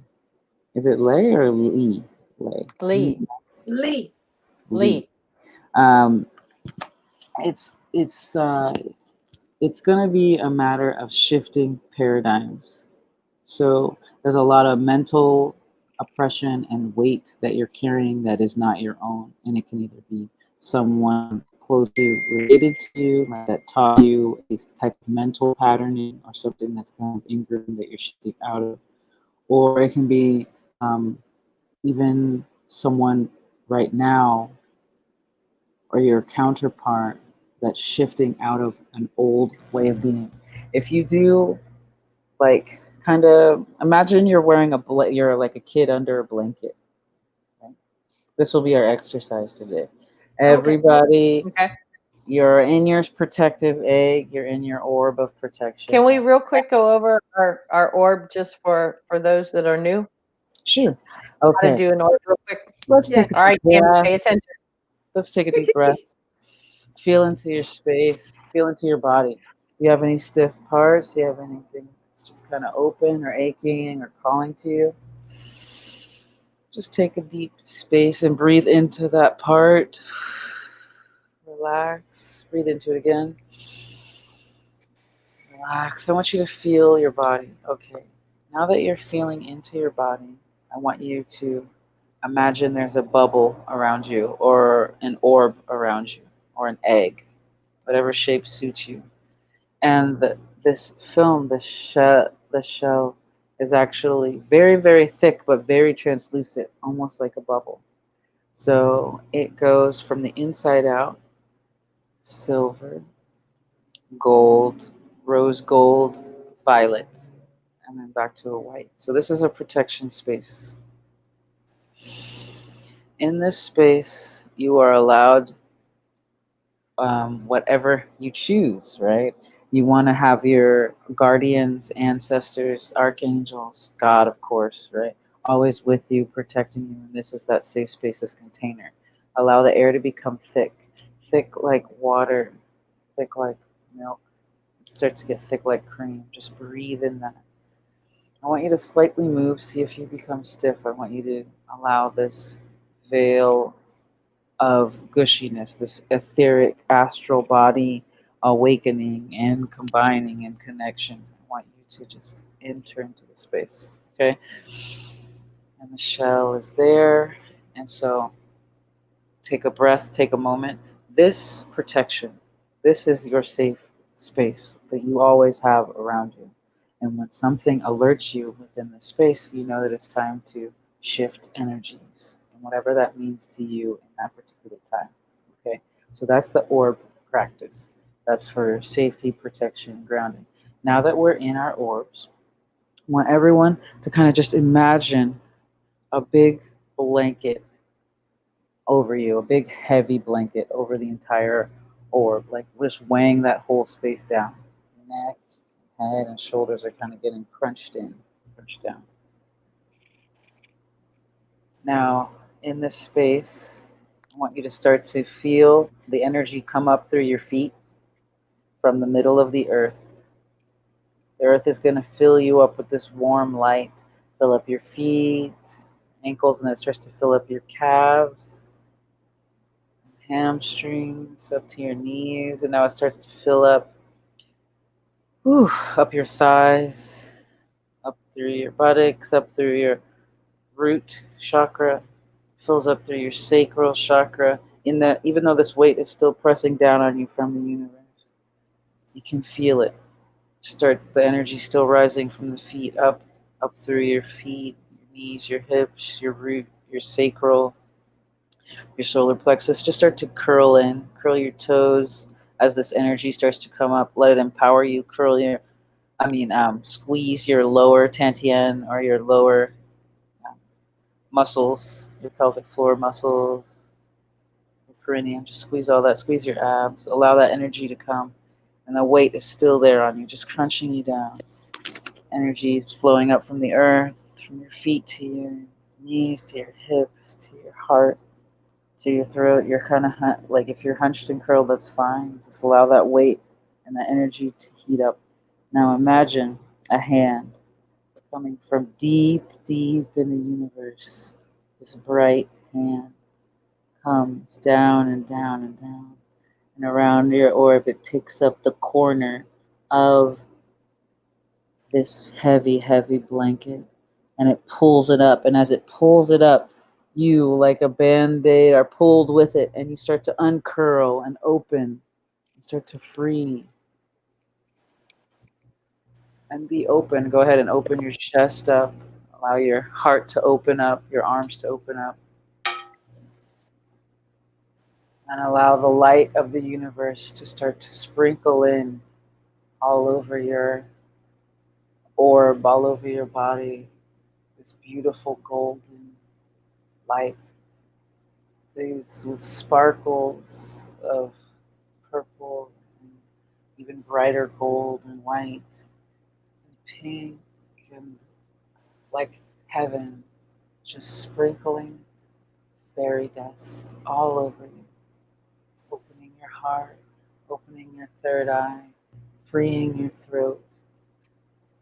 Is it lay or lee? Lay. Lee? Lee. Lee. Lee. Um, it's going to be a matter of shifting paradigms. So there's a lot of mental oppression and weight that you're carrying that is not your own. And it can either be someone closely related to you, like that taught you a type of mental patterning or something that's kind of ingrained that you're shifting out of. Or it can be even someone right now or your counterpart that's shifting out of an old way of being. If you do, like, kind of imagine you're wearing you're like a kid under a blanket. Right? This will be our exercise today. Okay. Everybody Okay. You're in your protective egg. You're in your orb of protection. Can we real quick go over our orb just for those that are new? Sure. How to Okay. do an orb real quick? Let's Yes. take a All right, deep Tammy, breath. pay attention. Let's take a deep breath. Feel into your space. Feel into your body. Do you have any stiff parts? Do you have anything that's just kind of open or aching or calling to you? Just take a deep space and breathe into that part. Relax. Breathe into it again. Relax. I want you to feel your body. Okay. Now that you're feeling into your body, I want you to imagine there's a bubble around you, or an orb around you, or an egg, whatever shape suits you. And this film, the shell is actually very, very thick, but very translucent, almost like a bubble. So it goes from the inside out, silver, gold, rose gold, violet, and then back to a white. So this is a protection space. In this space, you are allowed whatever you choose, right? You want to have your guardians, ancestors, archangels, God, of course, right? Always with you, protecting you. And this is that safe space, this container. Allow the air to become thick, thick like water, thick like milk. Start to get thick like cream. Just breathe in that. I want you to slightly move, see if you become stiff. I want you to allow this veil of gushiness, this etheric astral body awakening and combining and connection. I want you to just enter into the space, okay? And the shell is there. And so take a breath, take a moment. This protection, this is your safe space that you always have around you. And when something alerts you within the space, you know that it's time to shift energies and whatever that means to you in that particular time. Okay? So that's the orb practice. That's for safety, protection, grounding. Now that we're in our orbs, I want everyone to kind of just imagine a big blanket over you, a big heavy blanket over the entire orb, like just weighing that whole space down. Neck, head, and shoulders are kind of getting crunched in, crunched down. Now, in this space, I want you to start to feel the energy come up through your feet from the middle of the earth. The earth is going to fill you up with this warm light, fill up your feet, ankles, and then it starts to fill up your calves, hamstrings, up to your knees, and now it starts to fill up up your thighs, up through your buttocks, up through your root chakra, fills up through your sacral chakra. In that, even though this weight is still pressing down on you from the universe, you can feel it. Start the energy still rising from the feet up through your feet, your knees, your hips, your root, your sacral, your solar plexus. Just start to curl in, curl your toes as this energy starts to come up. Let it empower you. Squeeze your lower tantien or your lower muscles, your pelvic floor muscles, your perineum. Just squeeze all that. Squeeze your abs. Allow that energy to come. And the weight is still there on you, just crunching you down. Energy is flowing up from the earth, from your feet to your knees, to your hips, to your heart, to your throat. You're kind of like if you're hunched and curled, that's fine. Just allow that weight and that energy to heat up. Now imagine a hand coming from deep, deep in the universe. This bright hand comes down and down and down. And around your orb, it picks up the corner of this heavy, heavy blanket and it pulls it up. And as it pulls it up, you, like a band aid, are pulled with it and you start to uncurl and open and start to free and be open. Go ahead and open your chest up. Allow your heart to open up, your arms to open up. And allow the light of the universe to start to sprinkle in all over your orb, all over your body. This beautiful golden light. These with sparkles of purple, and even brighter gold and white and pink and like heaven, just sprinkling fairy dust all over you, opening your heart, opening your third eye, freeing your throat.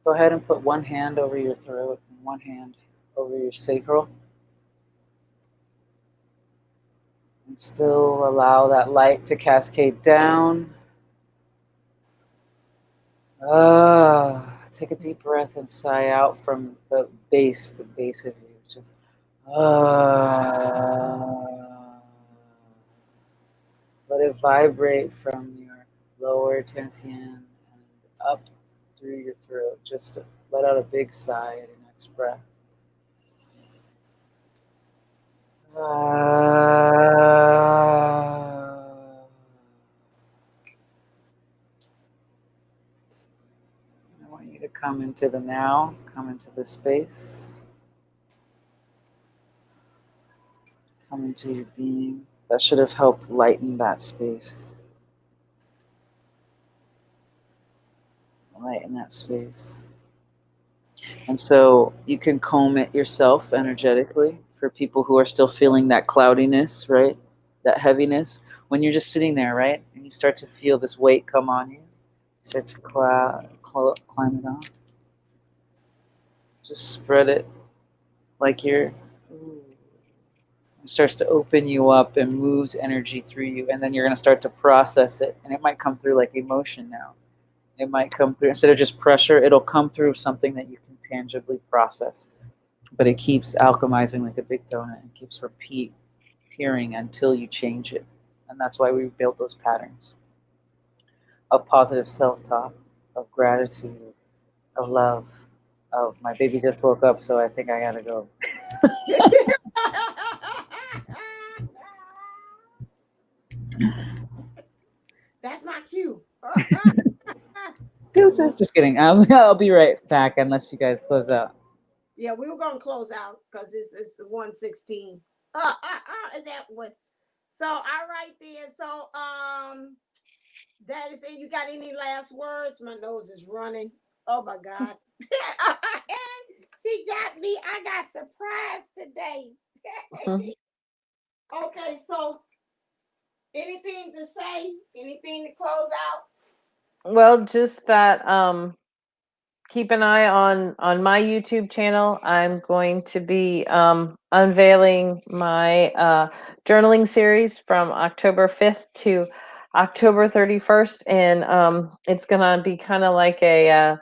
Go ahead and put one hand over your throat and one hand over your sacral. And still allow that light to cascade down. Take a deep breath and sigh out from the base of you. Just let it vibrate from your lower dantian and up through your throat. Just let out a big sigh at your next breath. I want you to come into the now, come into the space, come into your being. That should have helped lighten that space. Lighten that space. And so you can comb it yourself energetically for people who are still feeling that cloudiness, right? That heaviness. When you're just sitting there, right? And you start to feel this weight come on you, start to climb it off. Just spread it like you're. It starts to open you up and moves energy through you. And then you're going to start to process it. And it might come through like emotion now. It might come through, instead of just pressure, it'll come through something that you can tangibly process. But it keeps alchemizing like a big donut and keeps appearing until you change it. And that's why we build those patterns of positive self-talk, of gratitude, of love, of my baby just woke up, so I think I gotta go. That's my cue. Deuces. Just kidding. I'll be right back unless you guys close out. Yeah, we were gonna close out because it's 1:16. That one. So all right then. So that is it. You got any last words? My nose is running. Oh my God. She got me. I got surprised today. Okay, so anything to say? Anything to close out? Well, just that keep an eye on my YouTube channel. I'm going to be unveiling my journaling series from October 5th to October 31st, and it's gonna be kind of like a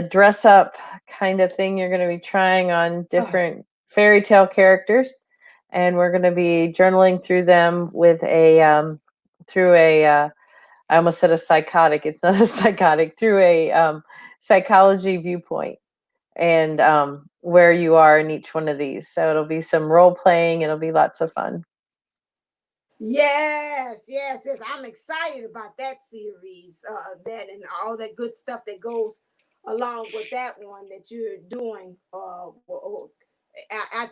dress up kind of thing. You're gonna be trying on different fairy tale characters, and we're gonna be journaling through them with a through a I almost said a psychotic. It's not a psychotic, through a psychology viewpoint, and where you are in each one of these. So it'll be some role playing. It'll be lots of fun. Yes, yes, yes. I'm excited about that series, that and all that good stuff that goes along with that one that you're doing. I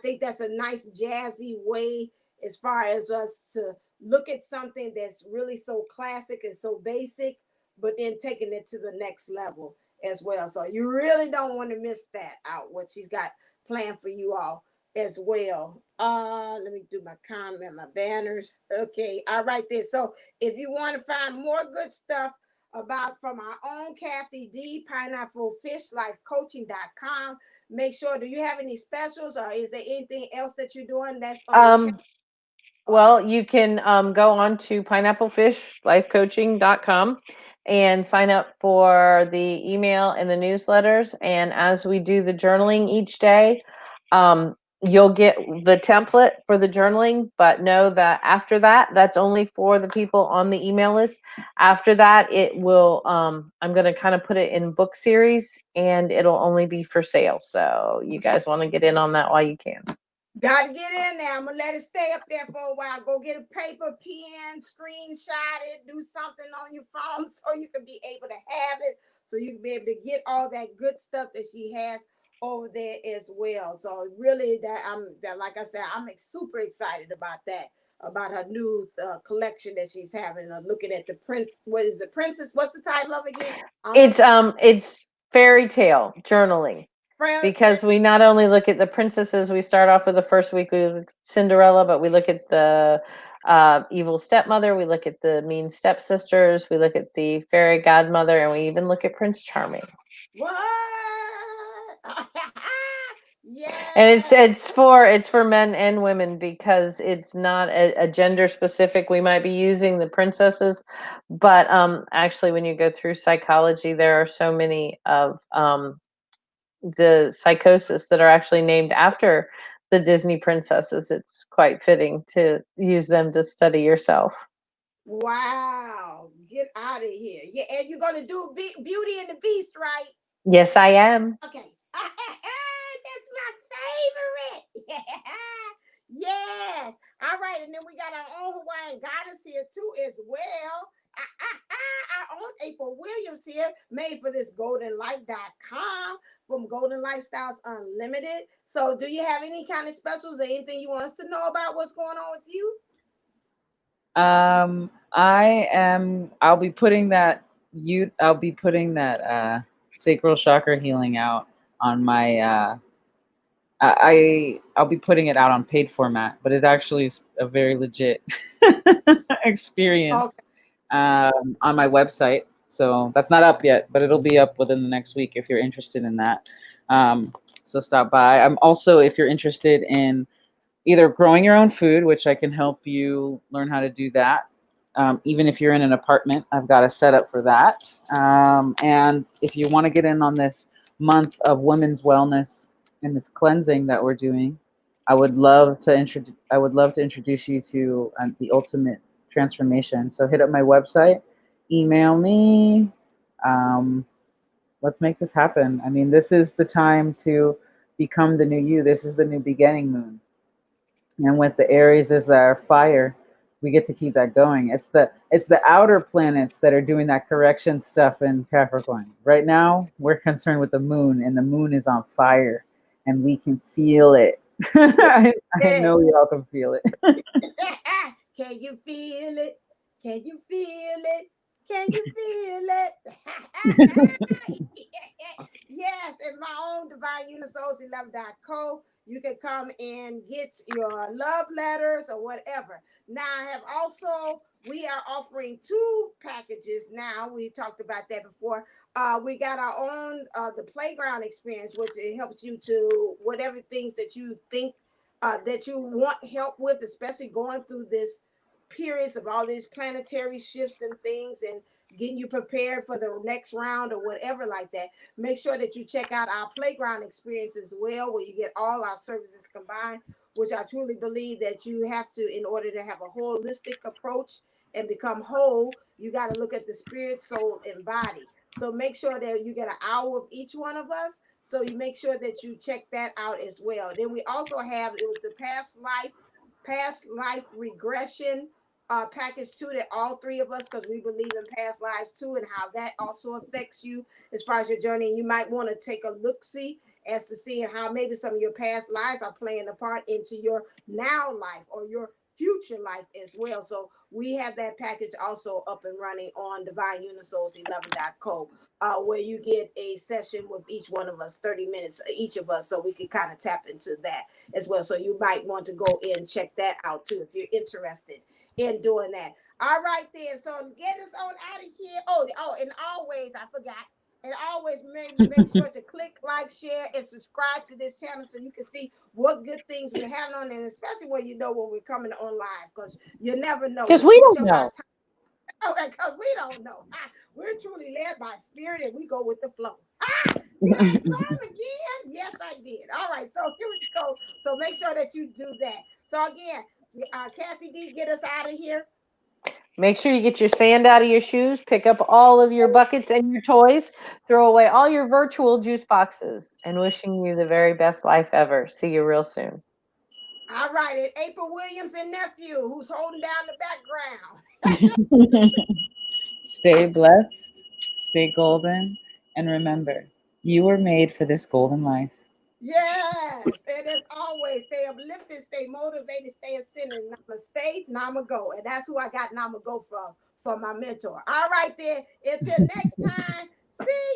think that's a nice jazzy way as far as us to look at something that's really so classic and so basic, but then taking it to the next level as well. So you really don't want to miss that out. What she's got planned for you all as well. Let me do my comment, my banners. Okay, all right there. So if you want to find more good stuff about from our own Kathy D, pineapplefishlifecoaching.com. Make sure, do you have any specials or is there anything else that you're doing that's on the channel? Well, you can go on to pineapplefishlifecoaching.com and sign up for the email and the newsletters. And as we do the journaling each day, you'll get the template for the journaling, but know that after that, that's only for the people on the email list. After that, it will, I'm going to kind of put it in book series, and it'll only be for sale. So you guys want to get in on that while you can. Gotta get in there. I'm gonna let it stay up there for a while. Go get a paper, pen, screenshot it, do something on your phone so you can be able to have it, so you can be able to get all that good stuff that she has over there as well. So really, that I'm that like I said, I'm super excited about that. about her new collection that she's having. Looking at the prince. What is the princess? What's the title of it again? It's fairy tale journaling. Because we not only look at the princesses, we start off with the first week with Cinderella, but we look at the evil stepmother, we look at the mean stepsisters, we look at the fairy godmother, and we even look at Prince Charming. What? Yeah. And it's for men and women, because it's not a gender specific. We might be using the princesses, but actually when you go through psychology, there are so many of the psychosis that are actually named after the Disney princesses. It's quite fitting to use them to study yourself. Wow. Get out of here. Yeah, and you're going to do Beauty and the Beast, right? Yes, I am. Okay. That's my favorite. Yes. All right. And then we got our own Hawaiian goddess here too as well. Our own April Williams here, made for this goldenlife.com from Golden Lifestyles Unlimited. So do you have any kind of specials or anything you want us to know about what's going on with you? I'll be putting that sacral chakra healing out on my I'll be putting it out on paid format, but it actually is a very legit experience on my website. So that's not up yet, but it'll be up within the next week if you're interested in that. So stop by. I'm also, if you're interested in either growing your own food, which I can help you learn how to do that. Even if you're in an apartment, I've got a setup for that. And if you want to get in on this month of women's wellness and this cleansing that we're doing, I would love to introduce you to the ultimate transformation. So hit up my website, email me. Let's make this happen. I mean, this is the time to become the new you. This is the new beginning moon. And with the Aries as our fire, we get to keep that going. It's the outer planets that are doing that correction stuff in Capricorn. Right now, we're concerned with the moon, and the moon is on fire, and we can feel it. I know y'all can feel it. Can you feel it? Can you feel it? Can you feel it? Yes, in my own divineunisouls11.co, you can come and get your love letters or whatever. Now, we are offering 2 packages now. We talked about that before. We got our own the playground experience, which it helps you to whatever things that you think that you want help with, especially going through this periods of all these planetary shifts and things, and getting you prepared for the next round or whatever like that. Make sure that you check out our playground experience as well, where you get all our services combined, which I truly believe that you have to, in order to have a holistic approach and become whole, you got to look at the spirit, soul, and body. So make sure that you get an hour of each one of us. So you make sure that you check that out as well. Then we also have, it was the past life regression package too, that all 3 of us, because we believe in past lives too, and how that also affects you as far as your journey. And you might want to take a look see as to seeing how maybe some of your past lives are playing a part into your now life or your future life as well. So we have that package also up and running on divineunisouls11.co, where you get a session with each one of us, 30 minutes each of us, so we can kind of tap into that as well. So you might want to go in and check that out too if you're interested in doing that. All right then. So get us on out of here. Oh, and always, I forgot. And always make sure to click, like, share, and subscribe to this channel so you can see what good things we're having on, and especially when you know when we're coming on live, because you never know. Because we don't know. Because we don't know. We're truly led by spirit, and we go with the flow. Did I rhyme again? Yes, I did. All right, so here we go. So make sure that you do that. So again, Kathy D, get us out of here. Make sure you get your sand out of your shoes, pick up all of your buckets and your toys, throw away all your virtual juice boxes, and wishing you the very best life ever. See you real soon. All right, and April Williams and nephew, who's holding down the background. Stay blessed, stay golden, and remember, you were made for this golden life. Yes, and as always, stay uplifted, stay motivated, stay ascending. Namaste, Namago. And that's who I got Namago from, for my mentor. All right, then. Until next time, see